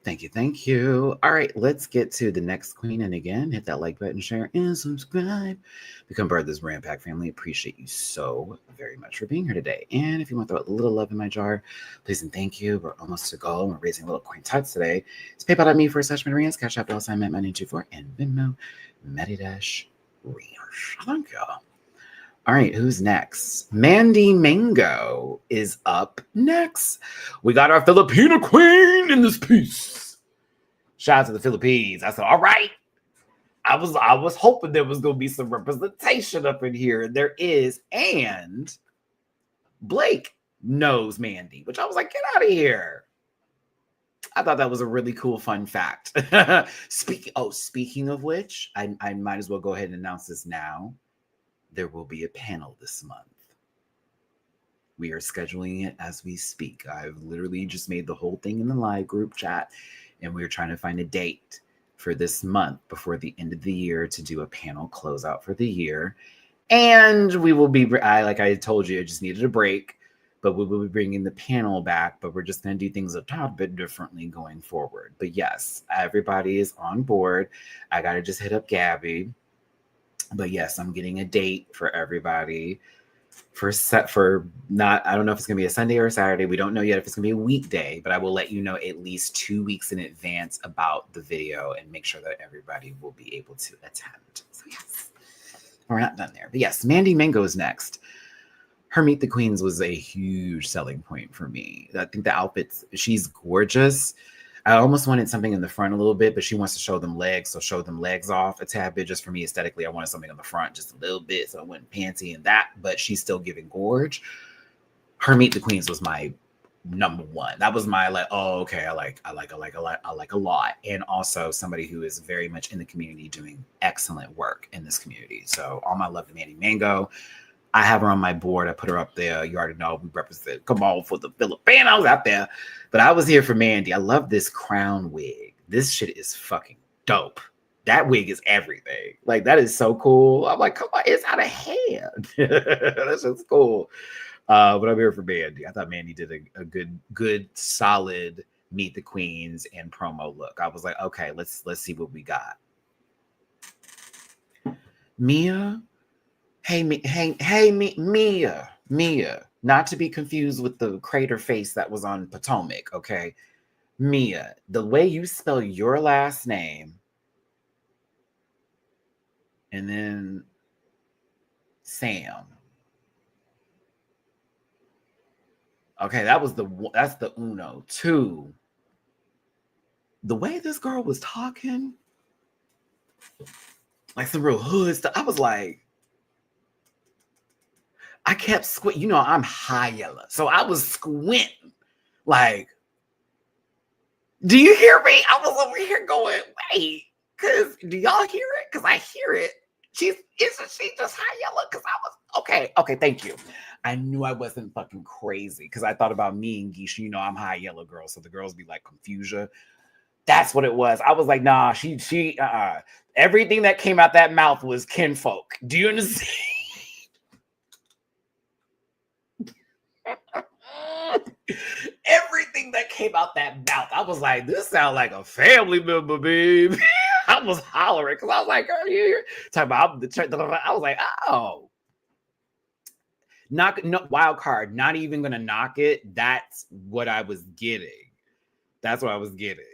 Thank you. All right, let's get to the next queen. And again, hit that like button, share, and subscribe. Become part of this Ram Pack family. Appreciate you so very much for being here today. And if you want to throw a little love in my jar, please and thank you. We're almost to go. We're raising little queen tots today. It's PayPal.me/Matty-Rants, Cash App $sign Matt924, and Venmo Matty-Rants. Thank you. All right, who's next? Mandy Mango is up next. We got our Filipino queen in this piece. Shout out to the Philippines. I said, all right. I was hoping there was going to be some representation up in here. There is, and Blake knows Mandy, which I was like, get out of here. I thought that was a really cool, fun fact. Speaking of which, I might as well go ahead and announce this now. There will be a panel this month. We are scheduling it as we speak. I've literally just made the whole thing in the live group chat, and we're trying to find a date for this month before the end of the year to do a panel closeout for the year. And we will be, like I told you, I just needed a break, but we will be bringing the panel back, but we're just going to do things a tad bit differently going forward. But yes, everybody is on board. I got to just hit up Gabby. But yes, I'm getting a date for everybody for not, I don't know if it's going to be a Sunday or a Saturday. We don't know yet if it's going to be a weekday, but I will let you know at least 2 weeks in advance about the video and make sure that everybody will be able to attend. So yes, we're not done there. But yes, Mandy Mango is next. Her Meet the Queens was a huge selling point for me. I think the outfits, she's gorgeous. I almost wanted something in the front a little bit, but she wants to show them legs, so show them legs off a tad bit. Just for me, aesthetically, I wanted something on the front just a little bit, so I went panty and that, but she's still giving gorge. Her Meet the Queens was my number one. That was my like, oh, okay, I like a lot. And also somebody who is very much in the community doing excellent work in this community. So all my love to Mandy Mango. I have her on my board. I put her up there. You already know we represent. Come on for the Filipinos out there. But I was here for Mandy. I love this crown wig. This shit is fucking dope. That wig is everything. Like, that is so cool. I'm like, come on, it's out of hand. That's just cool. But I'm here for Mandy. I thought Mandy did a good, solid Meet the Queens and promo look. I was like, okay, let's see what we got. Mia. Mia, not to be confused with the crater face that was on Potomac, okay? Mia, the way you spell your last name and then Sam. Okay, that's the uno. 2, the way this girl was talking, like some real hood stuff, I was like, I kept squinting. You know, I'm high yellow. So I was squinting. Like, do you hear me? I was over here going, wait, because do y'all hear it? Because I hear it. Isn't she just high yellow? Because I was, okay, Okay, thank you. I knew I wasn't fucking crazy because I thought about me and Geisha. You know, I'm high yellow girl, so the girls be like confusion. That's what it was. I was like, nah, she everything that came out that mouth was kinfolk. Do you understand? Everything that came out that mouth, I was like, this sounds like a family member, babe. I was hollering because I was like, girl, you talking about the church. I was like, oh. No wild card, not even gonna knock it. That's what I was getting. That's what I was getting.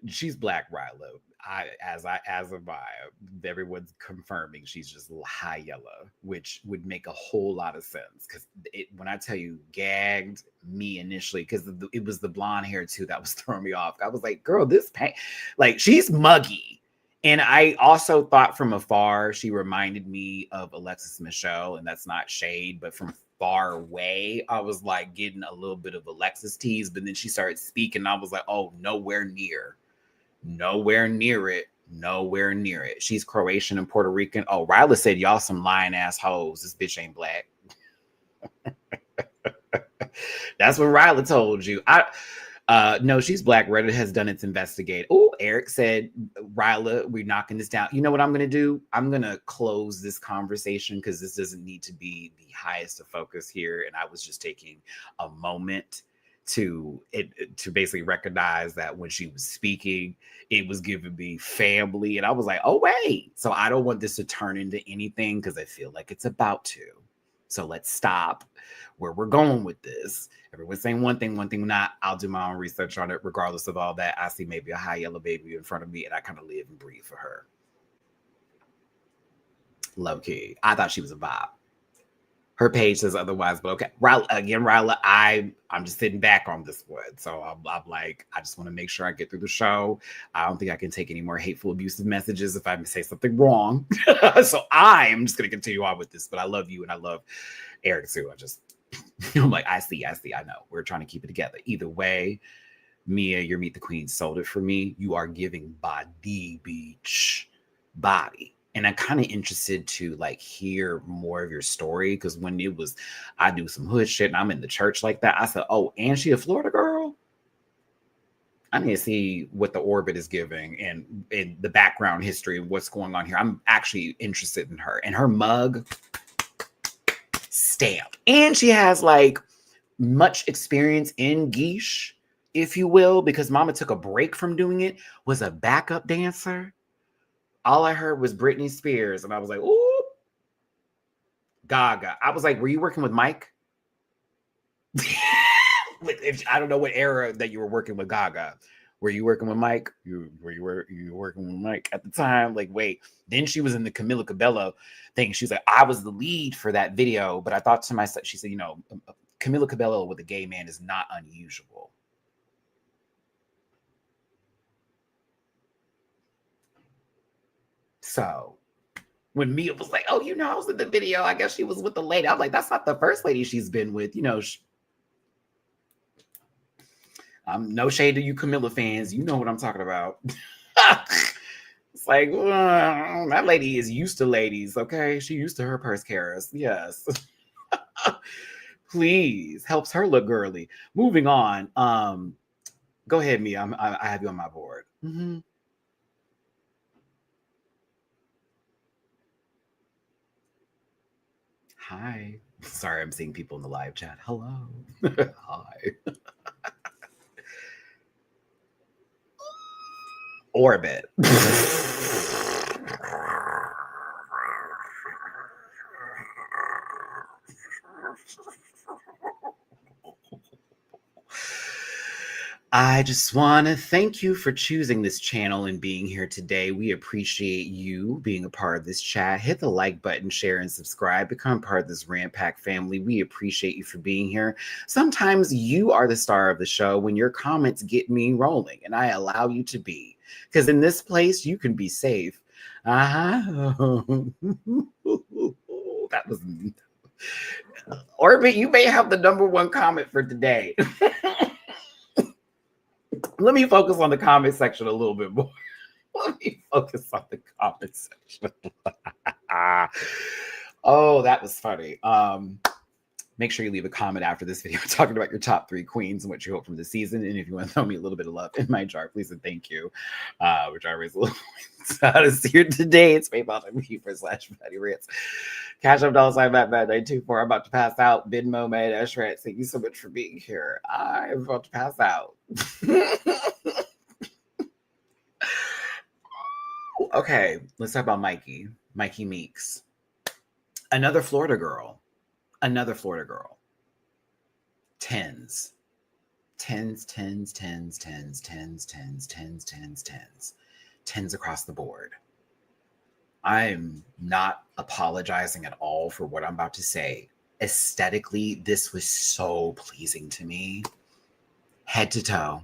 She's black, Ryla. As of everyone's confirming she's just a little high yellow, which would make a whole lot of sense. Because when I tell you gagged me initially, because it was the blonde hair too that was throwing me off. I was like, girl, this paint, like she's muggy. And I also thought from afar, she reminded me of Alexis Michelle, and that's not shade, but from far away, I was like getting a little bit of Alexis tease, but then she started speaking, and I was like, oh, nowhere near it. She's Croatian and Puerto Rican. Oh, Ryla said y'all some lying ass hoes. This bitch ain't black. That's what Ryla told you. No, she's black. Reddit has done its investigate. Oh, Eric said, Ryla, we're knocking this down. You know what I'm going to do? I'm going to close this conversation because this doesn't need to be the highest of focus here. And I was just taking a moment to basically recognize that when she was speaking, it was giving me family. And I was like, oh, wait. So I don't want this to turn into anything because I feel like it's about to. So let's stop where we're going with this. Everyone's saying one thing not. I'll do my own research on it. Regardless of all that, I see maybe a high yellow baby in front of me and I kind of live and breathe for her. Low key. I thought she was a vibe. Her page says otherwise, but okay. Ryla, I'm just sitting back on this one. So I'm like, I just want to make sure I get through the show. I don't think I can take any more hateful, abusive messages if I say something wrong. So I'm just going to continue on with this, but I love you and I love Eric too. I'm like, I see. I know. We're trying to keep it together. Either way, Mia, your Meet the Queen sold it for me. You are giving body, beach, body. And I'm kind of interested to like hear more of your story because when it was, I do some hood shit and I'm in the church like that. I said, oh, and she a Florida girl? I need to see what the orbit is giving and the background history of what's going on here. I'm actually interested in her and her mug stamp. And she has like much experience in geesh, if you will, because Mama took a break from doing it, was a backup dancer. All I heard was Britney Spears. And I was like, ooh, Gaga. I was like, were you working with Mike? I don't know what era that you were working with Gaga. Were you working with Mike? You were working with Mike at the time? Like, wait. Then she was in the Camila Cabello thing. She was like, I was the lead for that video. But I thought to myself, she said, you know, Camila Cabello with a gay man is not unusual. So when Mia was like, oh, you know, I was in the video. I guess she was with the lady. I was like, that's not the first lady she's been with. You know, no shade to you Camilla fans. You know what I'm talking about. It's like, that lady is used to ladies, okay? She used to her purse carrots. Yes. Please. Helps her look girly. Moving on. Go ahead, Mia. I have you on my board. Mm-hmm. Hi. Sorry, I'm seeing people in the live chat. Hello. Hi. Orbit. I just want to thank you for choosing this channel and being here today. We appreciate you being a part of this chat. Hit the like button, share, and subscribe. Become part of this Rant Pack family. We appreciate you for being here. Sometimes you are the star of the show when your comments get me rolling, and I allow you to be. Because in this place, you can be safe. That was... Orbit, you may have the #1 comment for today. Let me focus on the comment section a little bit more. Let me focus on the comment section. Oh, that was funny. Make sure you leave a comment after this video talking about your top 3 queens and what you hope from the season. And if you want to throw me a little bit of love in my jar, please and thank you. Which I raise a little out of here today. It's PayPal.me/Matty-Rants. Cash App $ Matt924. I'm about to pass out. Venmo Matty-Rants. Thank you so much for being here. I'm about to pass out. Okay, let's talk about Mikey. Mikey Meeks. Another Florida girl. Tens across the board. I'm not apologizing at all for what I'm about to say. Aesthetically, this was so pleasing to me. Head to toe.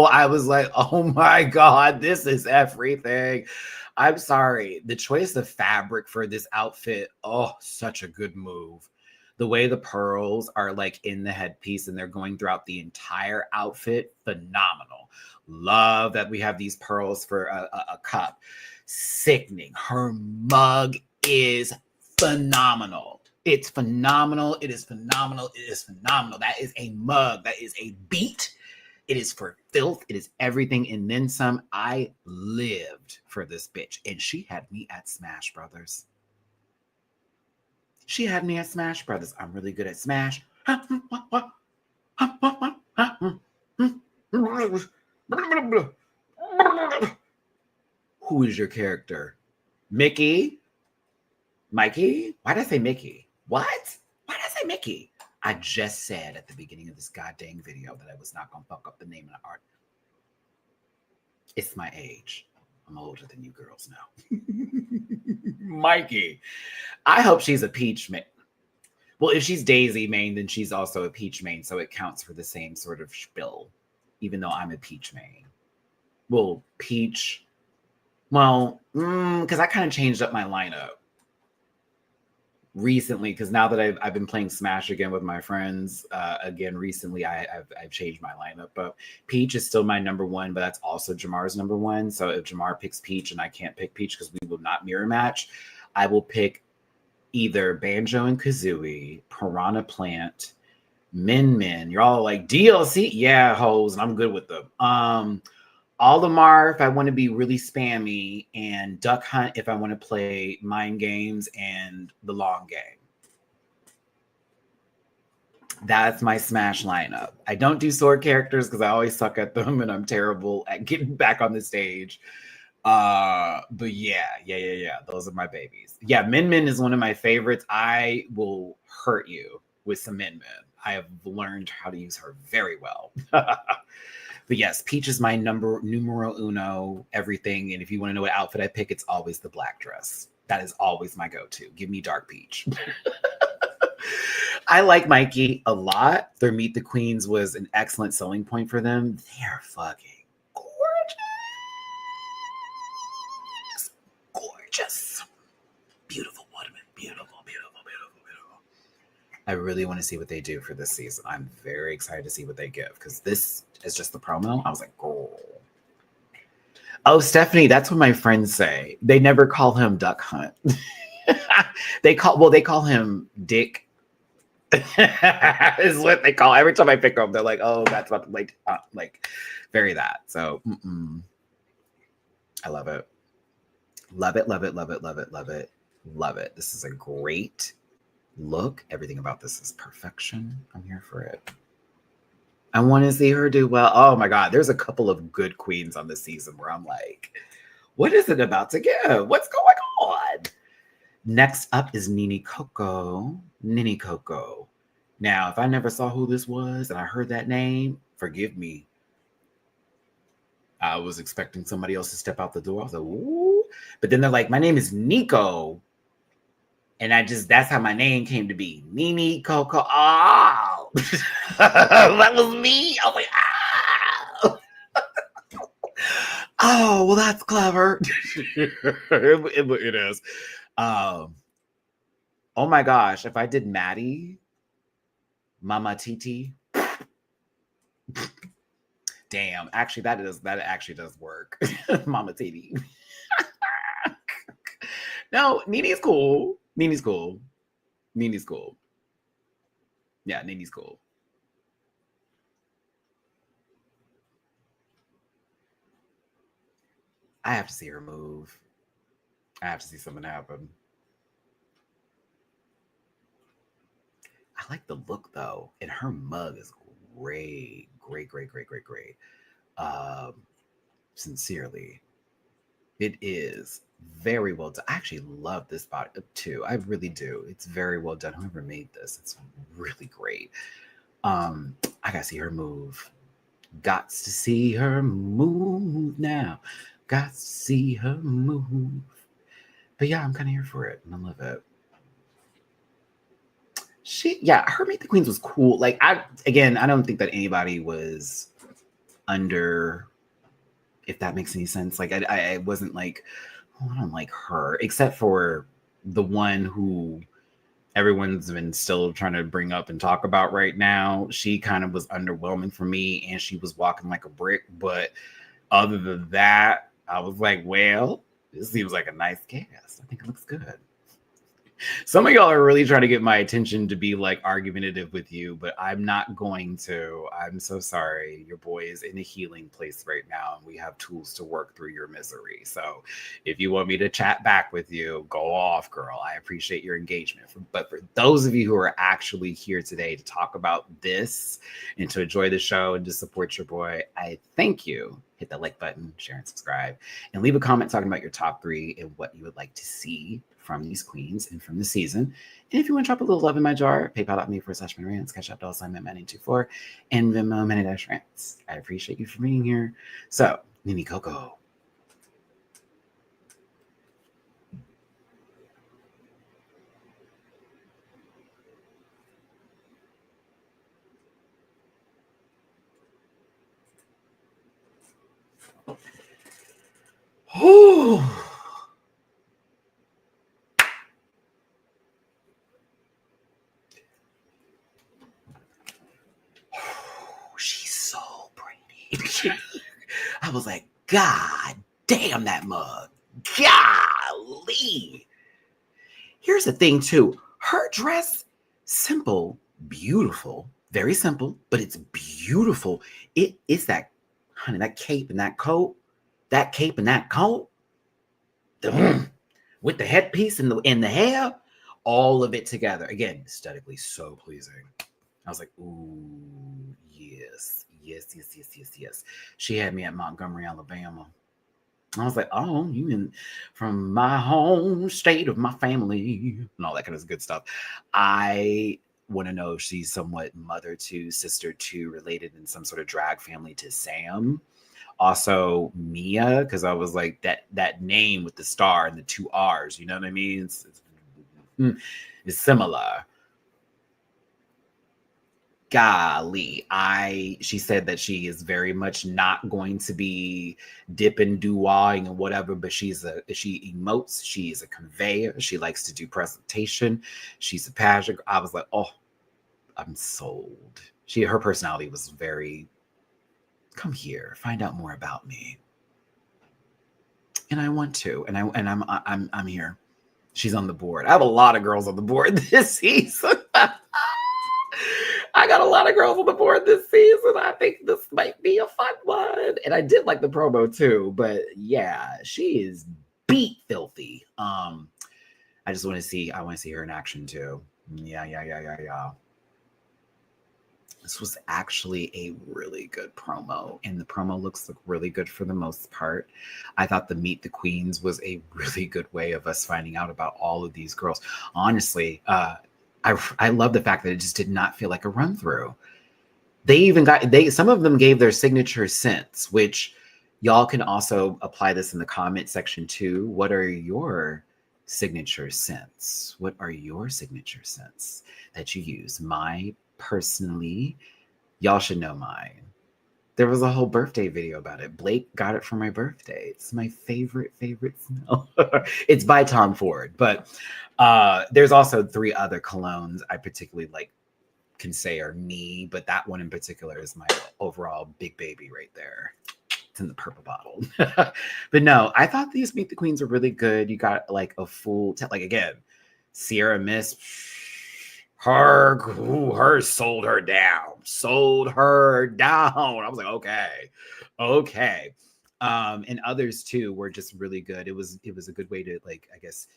I was like, oh my God, this is everything. I'm sorry. The choice of fabric for this outfit, oh, such a good move. The way the pearls are like in the headpiece and they're going throughout the entire outfit, phenomenal. Love that we have these pearls for a cup. Sickening. Her mug is phenomenal. It's phenomenal. It is phenomenal. It is phenomenal. That is a mug. That is a beat. It is for filth. It is everything and then some. I lived for this bitch. And she had me at Smash Brothers. I'm really good at Smash. Who is your character? Mickey? Mikey? Why did I say Mickey? What? Why did I say Mickey? I just said at the beginning of this goddamn video that I was not going to fuck up the name of the art. It's my age. I'm older than you girls now. Mikey. I hope she's a peach main. Well, if she's Daisy main, then she's also a peach main, so it counts for the same sort of spill, even though I'm a peach main. Well, peach. Well, because I kind of changed up my lineup recently, because now that I've been playing Smash again with my friends again recently, I've changed my lineup. But Peach is still my number one, but that's also Jamar's number one. So if Jamar picks Peach and I can't pick Peach because we will not mirror match, I will pick either Banjo and Kazooie, Piranha Plant, Min Min. You're all like DLC, yeah, hoes, and I'm good with them. Olimar if I want to be really spammy, and Duck Hunt if I want to play mind games and the long game. That's my Smash lineup. I don't do sword characters because I always suck at them and I'm terrible at getting back on the stage. But yeah. Those are my babies. Yeah, Min Min is one of my favorites. I will hurt you with some Min Min. I have learned how to use her very well. But yes, Peach is my numero uno, everything. And if you want to know what outfit I pick, it's always the black dress. That is always my go-to. Give me dark peach. I like Mikey a lot. Their Meet the Queens was an excellent selling point for them. They're fucking gorgeous. Beautiful woman. Beautiful. I really want to see what they do for this season. I'm very excited to see what they give, because this is just the promo. I was like, oh, Stephanie, that's what my friends say. They never call him Duck Hunt. They call him Dick. Is what they call. Every time I pick up, they're like, oh, that's what like very that. So I love it. Love it. This is a great look. Everything about this is perfection. I'm here for it. I want to see her do well. Oh my God, there's a couple of good queens on this season where I'm like, what is it about to give? What's going on? Next up is Nini Coco. Now, if I never saw who this was and I heard that name, forgive me. I was expecting somebody else to step out the door. I was like, ooh. But then they're like, my name is Nico. And that's how my name came to be. Nini Coco. Oh, that was me. I was like, oh, well, that's clever. It is. Oh my gosh, if I did Maddie, Mama Titi. Damn, actually, that actually does work. Mama Titi. No, Nene's cool. Nene's cool. Nene's cool. Yeah, Nene's cool. I have to see her move. I have to see something happen. I like the look though, and her mug is great, great, great, great, great, great. Um, Sincerely, it is very well done. I actually love this body too. I really do. It's very well done. Whoever made this, it's really great. I gotta see her move. Got to see her move now. Got to see her move. But yeah, I'm kind of here for it, and I love it. Her Meet the Queens was cool. Like I don't think that anybody was under, if that makes any sense. Like I wasn't like, oh, I don't like her, except for the one who everyone's been still trying to bring up and talk about right now. She kind of was underwhelming for me, and she was walking like a brick. But other than that, I was like, well, this seems like a nice cast. I think it looks good. Some of y'all are really trying to get my attention to be like argumentative with you, but I'm not going to. I'm so sorry. Your boy is in a healing place right now, and we have tools to work through your misery. So if you want me to chat back with you, go off, girl. I appreciate your engagement. But for those of you who are actually here today to talk about this and to enjoy the show and to support your boy, I thank you. Hit the like button, share and subscribe, and leave a comment talking about your top 3 and what you would like to see from these queens and from the season. And if you want to drop a little love in my jar, paypal.me/Matty-Rants, Cash App $Matty924, and Venmo Matty-Rants. I appreciate you for being here. So, Nene Coco. Oh. She's so pretty. I was like, God damn that mug. Golly. Here's the thing, too. Her dress, simple, beautiful, very simple, but it's beautiful. It is that, honey, that cape and that coat, with the headpiece and the hair, all of it together. Again, aesthetically so pleasing. I was like, ooh, yes. She had me at Montgomery, Alabama. I was like, oh, you in from my home state of my family and all that kind of good stuff. I want to know if she's somewhat mother to, sister to, related in some sort of drag family to Sam. Also Mia, because I was like that name with the star and the 2 R's, you know what I mean? It's similar. Golly, she said that she is very much not going to be dipping, doo-wahing and whatever, but she emotes, she's a conveyor, she likes to do presentation, she's a pageant. I was like, oh, I'm sold. Her personality was very, come here, find out more about me. And I want to, and I'm here. She's on the board. I have a lot of girls on the board this season. I got a lot of girls on the board this season. I think this might be a fun one. And I did like the promo too, but yeah, she is beat filthy. I want to see her in action too. Yeah. This was actually a really good promo, and the promo looks really good for the most part. I thought the Meet the Queens was a really good way of us finding out about all of these girls. Honestly, I love the fact that it just did not feel like a run through. Some of them gave their signature scents, which y'all can also apply this in the comment section too. What are your signature scents? What are your signature scents that you use? Personally, y'all should know mine. There was a whole birthday video about it. Blake got it for my birthday. It's my favorite smell. It's by Tom Ford, but there's also 3 other colognes I particularly can say are me, but that one in particular is my overall big baby right there. It's in the purple bottle. But no, I thought these Meet the Queens were really good. You got like a full, like again, Sierra Miss, her sold her down. I was like, okay. And others too were just really good. It was a good way to, like, I guess,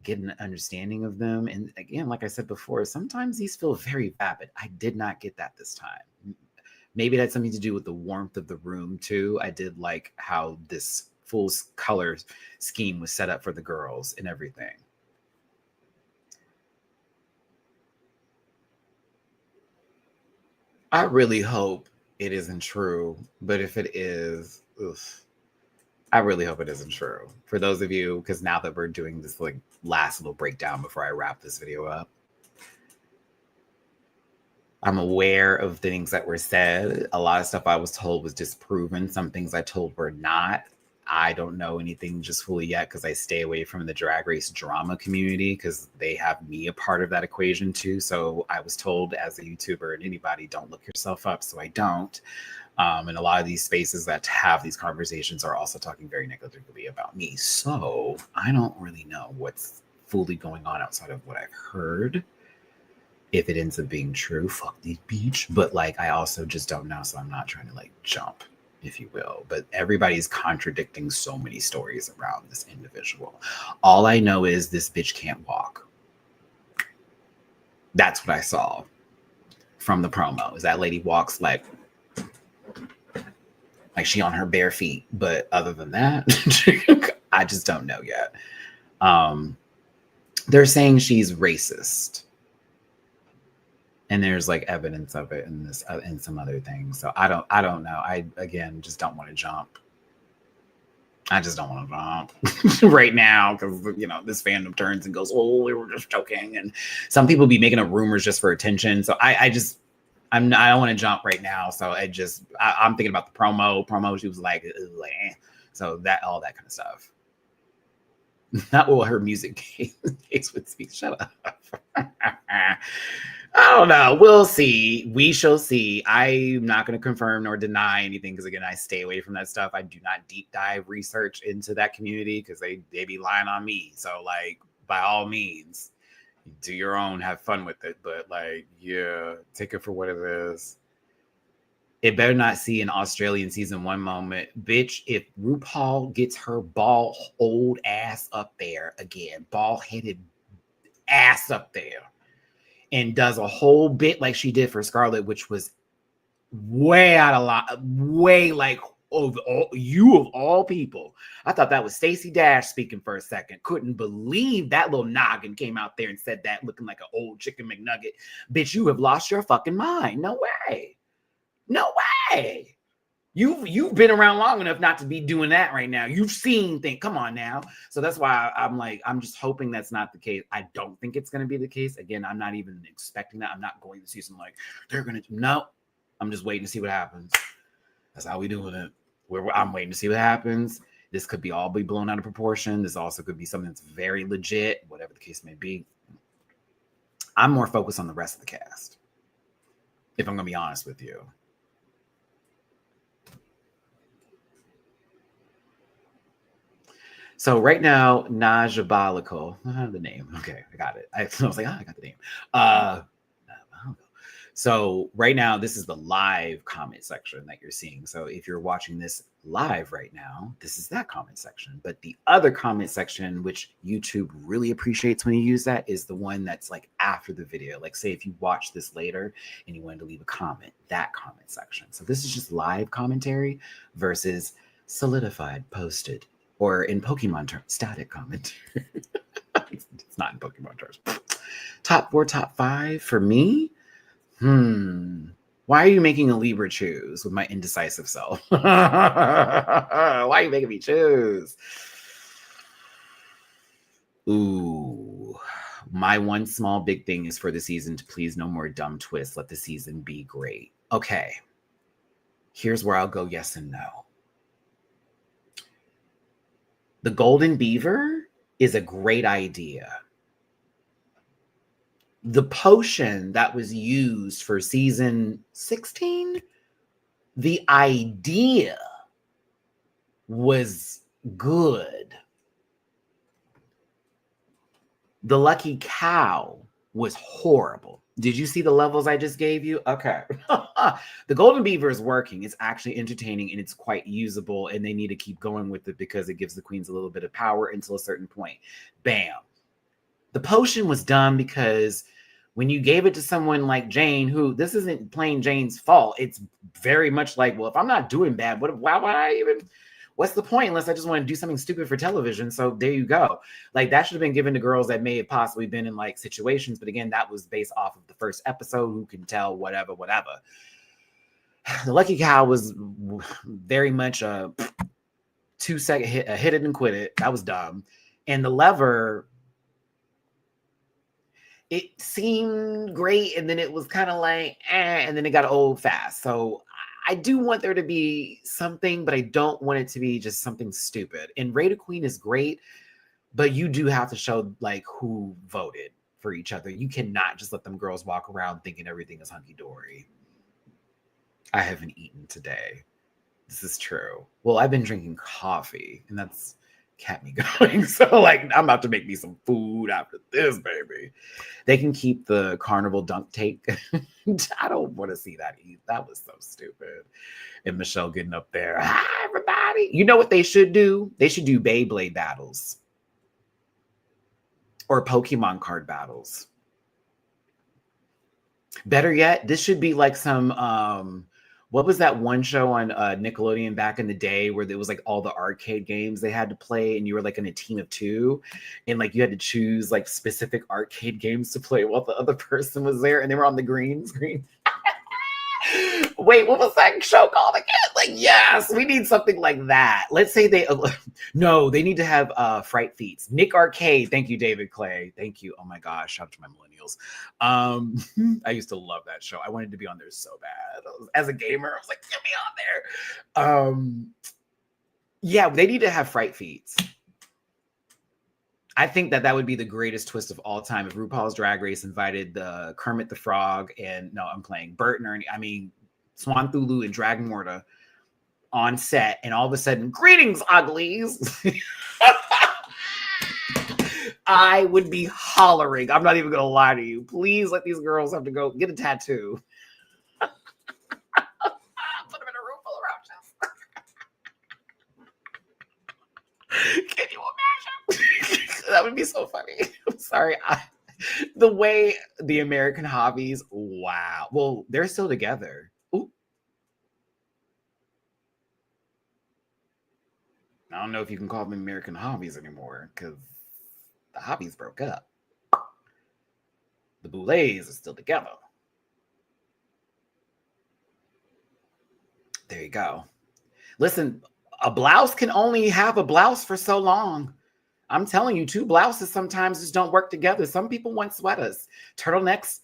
get an understanding of them. And again, like I said before, sometimes these feel very vapid. I did not get that this time. Maybe it had something to do with the warmth of the room too. I did like how this full color scheme was set up for the girls and everything. I really hope it isn't true, but if it is, I really hope it isn't true. For those of you, because now that we're doing this like last little breakdown before I wrap this video up, I'm aware of things that were said. A lot of stuff I was told was disproven. Some things I told were not. I don't know anything just fully yet because I stay away from the Drag Race drama community because they have me a part of that equation too. So I was told as a YouTuber and anybody, don't look yourself up. So I don't. And a lot of these spaces that have these conversations are also talking very negatively about me. So I don't really know what's fully going on outside of what I've heard. If it ends up being true, fuck the beach. But like, I also just don't know. So I'm not trying to like jump, if you will. But everybody's contradicting so many stories around this individual. All I know is this bitch can't walk. That's what I saw from the promo. Is that lady walks like she on her bare feet. But other than that, I just don't know yet. They're saying she's racist. And there's like evidence of it in this and some other things. So I don't know. I again just don't want to jump. I just don't want to jump right now because this fandom turns and goes, oh, we were just joking, and some people be making up rumors just for attention. So I don't want to jump right now. So I'm thinking about the promo. She was like, eh. So that all that kind of stuff. Not what her music case would speak. Shut up. I don't know. We'll see. We shall see. I'm not going to confirm nor deny anything because, again, I stay away from that stuff. I do not deep dive research into that community because they be lying on me. So, like, by all means, do your own, have fun with it. But, like, yeah, take it for what it is. It better not see an Australian season 1 moment. Bitch, if RuPaul gets her bald old ass up there again, bald-headed ass up there, and does a whole bit like she did for Scarlett, which was way out of line, way like of all people. I thought that was Stacey Dash speaking for a second. Couldn't believe that little noggin came out there and said that looking like an old chicken McNugget. Bitch, you have lost your fucking mind. No way. No way. You've been around long enough not to be doing that right now. You've seen things. Come on now. So that's why I'm just hoping that's not the case. I don't think it's going to be the case. Again, I'm not even expecting that. I'm not going to season like they're going to. No, I'm just waiting to see what happens. That's how we doing it. I'm waiting to see what happens. This could all be blown out of proportion. This also could be something that's very legit, whatever the case may be. I'm more focused on the rest of the cast, if I'm going to be honest with you. So right now, Najabalico, the name. Okay, I got it. I was like, I got the name. So right now, this is the live comment section that you're seeing. So if you're watching this live right now, this is that comment section. But the other comment section, which YouTube really appreciates when you use that, is the one that's like after the video. Like say if you watch this later and you wanted to leave a comment, that comment section. So this is just live commentary versus solidified, posted, or in Pokemon terms, static comment. It's not in Pokemon terms. Top 4, top 5 for me. Why are you making a Libra choose with my indecisive self? Why are you making me choose? Ooh, my one small big thing is for the season to please no more dumb twists. Let the season be great. Okay, here's where I'll go yes and no. The Golden Beaver is a great idea. The potion that was used for season 16, the idea was good. The Lucky Cow was horrible. Did you see the levels I just gave you? Okay. The Golden Beaver is working. It's actually entertaining and it's quite usable, and they need to keep going with it because it gives the queens a little bit of power until a certain point. Bam. The potion was dumb because when you gave it to someone like Jane, who this isn't plain Jane's fault, it's very much like, well, if I'm not doing bad, why would I even, what's the point unless I just want to do something stupid for television? So there you go. Like that should have been given to girls that may have possibly been in like situations. But again, that was based off of the first episode. Who can tell? Whatever. The Lucky Cow was very much a 2-second hit, a hit it and quit it. That was dumb. And the lever, it seemed great, and then it was kind of like, and then it got old fast. So I do want there to be something, but I don't want it to be just something stupid. And Raid Queen is great, but you do have to show like who voted for each other. You cannot just let them girls walk around thinking everything is hunky-dory. I haven't eaten today. This is true. Well, I've been drinking coffee, and that's kept me going. So like I'm about to make me some food after this, baby. They can keep the carnival dunk take. I don't want to see that eat. That was so stupid. And Michelle getting up there. Hi, everybody. You know what they should do? They should do Beyblade battles or Pokemon card battles. Better yet, this should be like some what was that one show on Nickelodeon back in the day where there was like all the arcade games they had to play and you were like in a team of 2 and like you had to choose like specific arcade games to play while the other person was there and they were on the green screen. Wait, what was that show called again? Like, yes, we need something like that. Let's say they need to have Fright Feats. Nick Arcade. Thank you, David Clay. Thank you. Oh my gosh, shout out to my millennials. I used to love that show. I wanted to be on there so bad. As a gamer, I was like, get me on there. Yeah, they need to have Fright Feats. I think that would be the greatest twist of all time if RuPaul's Drag Race invited the Kermit the Frog and Bert and Ernie. I mean, Swan Thulu and Dragon Morta on set, and all of a sudden, greetings, uglies. I would be hollering. I'm not even going to lie to you. Please let these girls have to go get a tattoo. Put them in a room full of roaches. Can you imagine? That would be so funny. I'm sorry. The way the American Hobbies, wow. Well, they're still together. Ooh. I don't know if you can call them American Hobbies anymore because the Hobbies broke up. The Boulets are still together. There you go. Listen, a blouse can only have a blouse for so long. I'm telling you, 2 blouses sometimes just don't work together. Some people want sweaters, turtlenecks.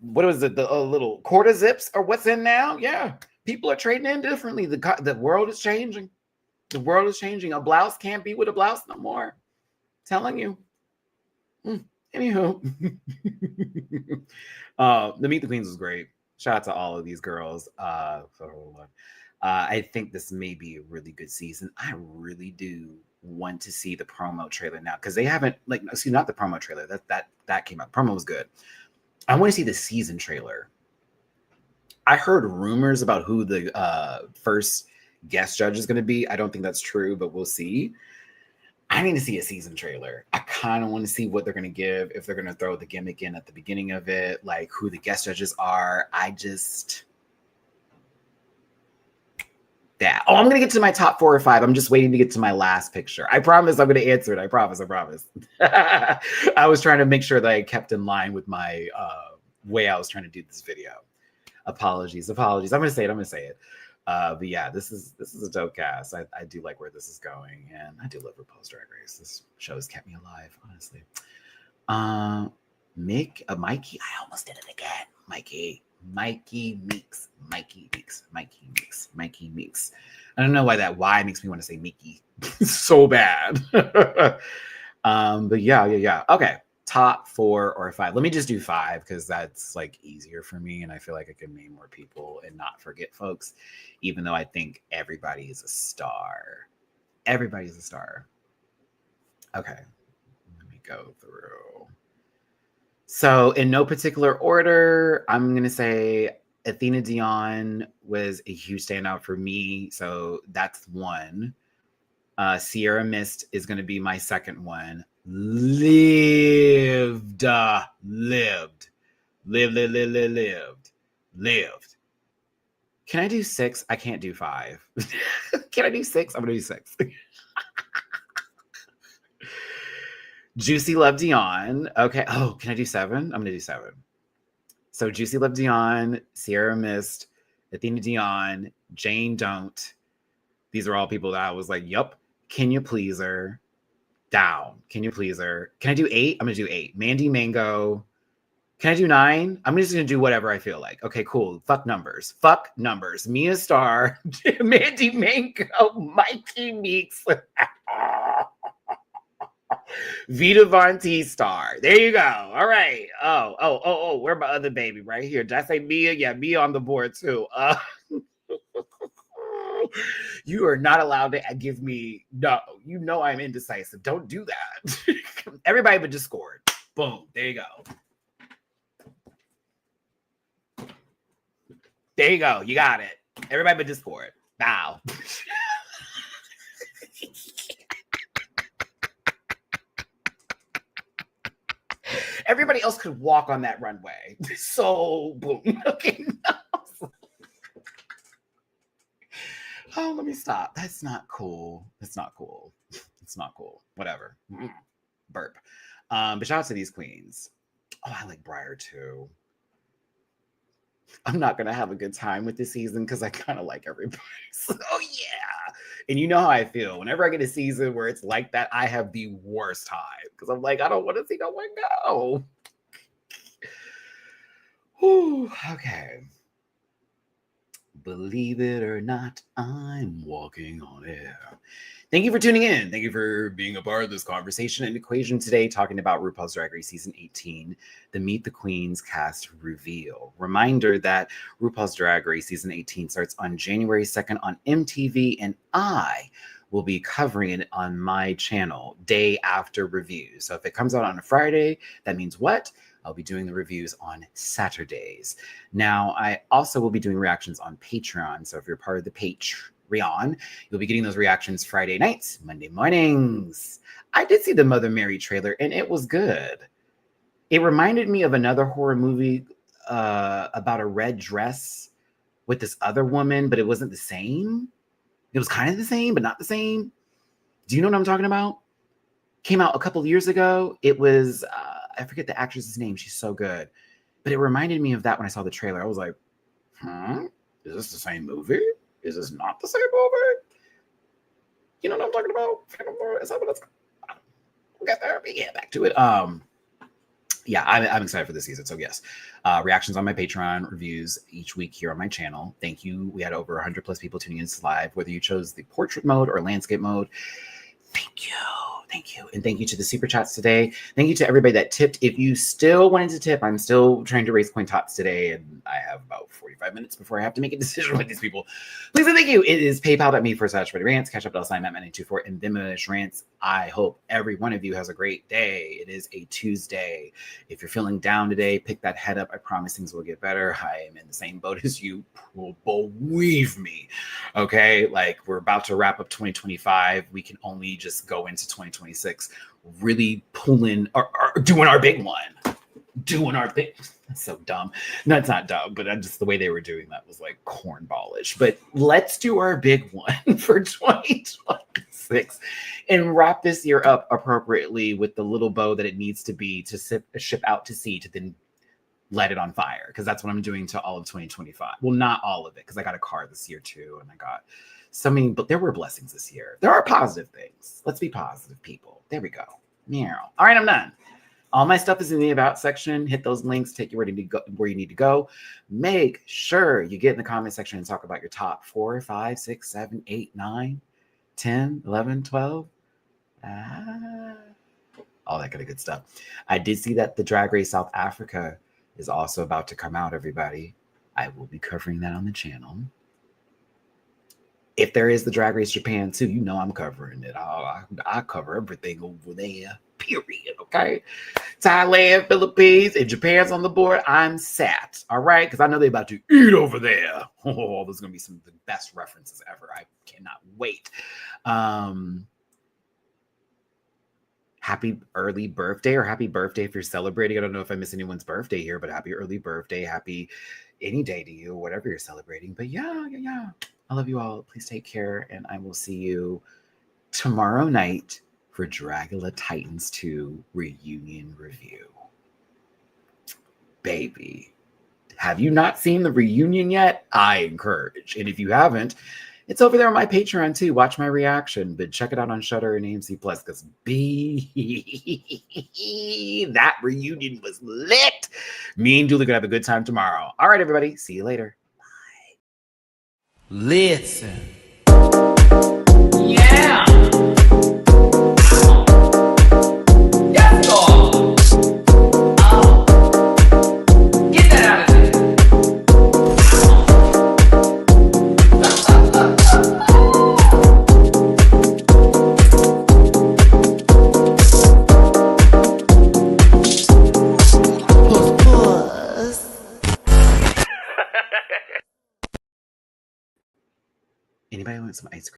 What was it? The little quarter zips or what's in now? Yeah, people are trading in differently. The world is changing. The world is changing. A blouse can't be with a blouse no more. I'm telling you. Anywho, the Meet the Queens was great. Shout out to all of these girls. I think this may be a really good season. I really do want to see the promo trailer now because they haven't not the promo trailer that came out. Promo was good. I want to see the season trailer. I heard rumors about who the first guest judge is going to be. I don't think that's true, but we'll see. I need to see a season trailer. I kind of want to see what they're going to give, if they're going to throw the gimmick in at the beginning of it, like who the guest judges are. I'm going to get to my top 4 or 5. I'm just waiting to get to my last picture. I promise I'm going to answer it. I promise. I was trying to make sure that I kept in line with my way I was trying to do this video. Apologies. I'm going to say it. But yeah, this is a dope cast. I do like where this is going, and I do love RuPaul's Drag Race. This show has kept me alive, honestly. Mikey, I almost did it again. Mikey Meeks. I don't know why that Y makes me want to say Mickey so bad. But yeah. Okay. top 4 or 5. Let me just do 5 because that's like easier for me, and I feel like I can name more people and not forget folks, even though I think everybody is a star. Everybody's a star. Okay, let me go through. So in no particular order, I'm gonna say Athena Dion was a huge standout for me, so that's 1. Sierra Mist is going to be my second one. Lived. Can I do 6? I can't do 5. Can I do 6? I'm going to do 6. Juicy Love Dion. Okay. Oh, can I do 7? I'm going to do 7. So Juicy Love Dion, Sierra Mist, Athena Dion, Jane Don't. These are all people that I was like, yup. Can You Please Her? Down. Can You Please Her? Can I do 8? I'm going to do 8. Mandy Mango. Can I do 9? I'm just going to do whatever I feel like. Okay, cool. Fuck numbers. Fuck numbers. Mia Starr, Mandy Mango, Mikey Meeks, Vita Von T Star. There you go. All right. Oh. Where my other baby? Right here. Did I say Mia? Yeah, Mia on the board too. You are not allowed to give me no. You know I'm indecisive. Don't do that. Everybody but Discord. Boom. There you go. There you go. You got it. Everybody but Discord. Bow. Everybody else could walk on that runway. So boom. Okay. No. Oh, let me stop. That's not cool. That's not cool. It's not cool. Whatever. Burp. But shout out to these queens. Oh, I like Briar too. I'm not gonna have a good time with this season because I kind of like everybody. So, oh yeah. And you know how I feel. Whenever I get a season where it's like that, I have the worst time because I'm like, I don't want to see no one go. Whew, okay. Believe it or not, I'm walking on air. Thank you for tuning in. Thank you for being a part of this conversation and equation today, talking about RuPaul's Drag Race Season 18, the Meet the Queens cast reveal. Reminder that RuPaul's Drag Race Season 18 starts on January 2nd on MTV, and I will be covering it on my channel day after review. So if it comes out on a Friday, that means what? I'll be doing the reviews on Saturdays. Now, I also will be doing reactions on Patreon. So if you're part of the Patreon, you'll be getting those reactions Friday nights, Monday mornings. I did see the Mother Mary trailer and it was good. It reminded me of another horror movie about a red dress with this other woman, but it wasn't the same. It was kind of the same, but not the same. Do you know what I'm talking about? Came out a couple of years ago. It was, I forget the actress's name. She's so good. But it reminded me of that when I saw the trailer. I was like, is this the same movie? Is this not the same movie? You know what I'm talking about? Is that what it's called? We'll get there. Yeah, back to it. Yeah, I'm excited for this season. So yes, reactions on my Patreon, reviews each week here on my channel. Thank you. We had over 100 plus people tuning in live, whether you chose the portrait mode or landscape mode. Thank you. Thank you. And thank you to the super chats today. Thank you to everybody that tipped. If you still wanted to tip, I'm still trying to raise coin tops today. And I have about 45 minutes before I have to make a decision with these people. Please and thank you. It is paypal.me/Matty-Rants, Cash Up.sign Matt924, and Venmo/Rants. I hope every one of you has a great day. It is a Tuesday. If you're feeling down today, pick that head up. I promise things will get better. I am in the same boat as you. Believe me. Okay. Like we're about to wrap up 2025. We can only just go into 2026 really pulling or doing our big one. That's so dumb. No, it's not dumb, but just the way they were doing that was like cornballish. But let's do our big one for 2026 and wrap this year up appropriately with the little bow that it needs to be to ship out to sea to then let it on fire, because that's what I'm doing to all of 2025. Well, not all of it, because I got a car this year too, and I got so many, but there were blessings this year. There are positive things. Let's be positive, people. There we go. Meow. All right, I'm done. All my stuff is in the about section. Hit those links, take you where you need to go. Make sure you get in the comment section and talk about your top 4, 5, 6, 7, 8, 9, 10, 11, 12. all that kind of good stuff. I did see that the Drag Race South Africa is also about to come out, everybody. I will be covering that on the channel. If there is the Drag Race Japan too, you know I'm covering it. I cover everything over there, period, okay? Thailand, Philippines, if Japan's on the board, I'm sat, all right? Because I know they're about to eat over there. Oh, there's going to be some of the best references ever. I cannot wait. Happy early birthday, or happy birthday if you're celebrating. I don't know if I miss anyone's birthday here, but happy early birthday. Happy any day to you, whatever you're celebrating. But yeah. I love you all. Please take care, and I will see you tomorrow night for Dragula Titans 2 Reunion Review. Baby, have you not seen the reunion yet? I encourage. And if you haven't, it's over there on my Patreon too. Watch my reaction, but check it out on Shudder and AMC Plus because that reunion was lit. Me and Julie gonna have a good time tomorrow. All right, everybody. See you later. Listen. Yeah. Yes, God. Get that out of there. Anybody want some ice cream?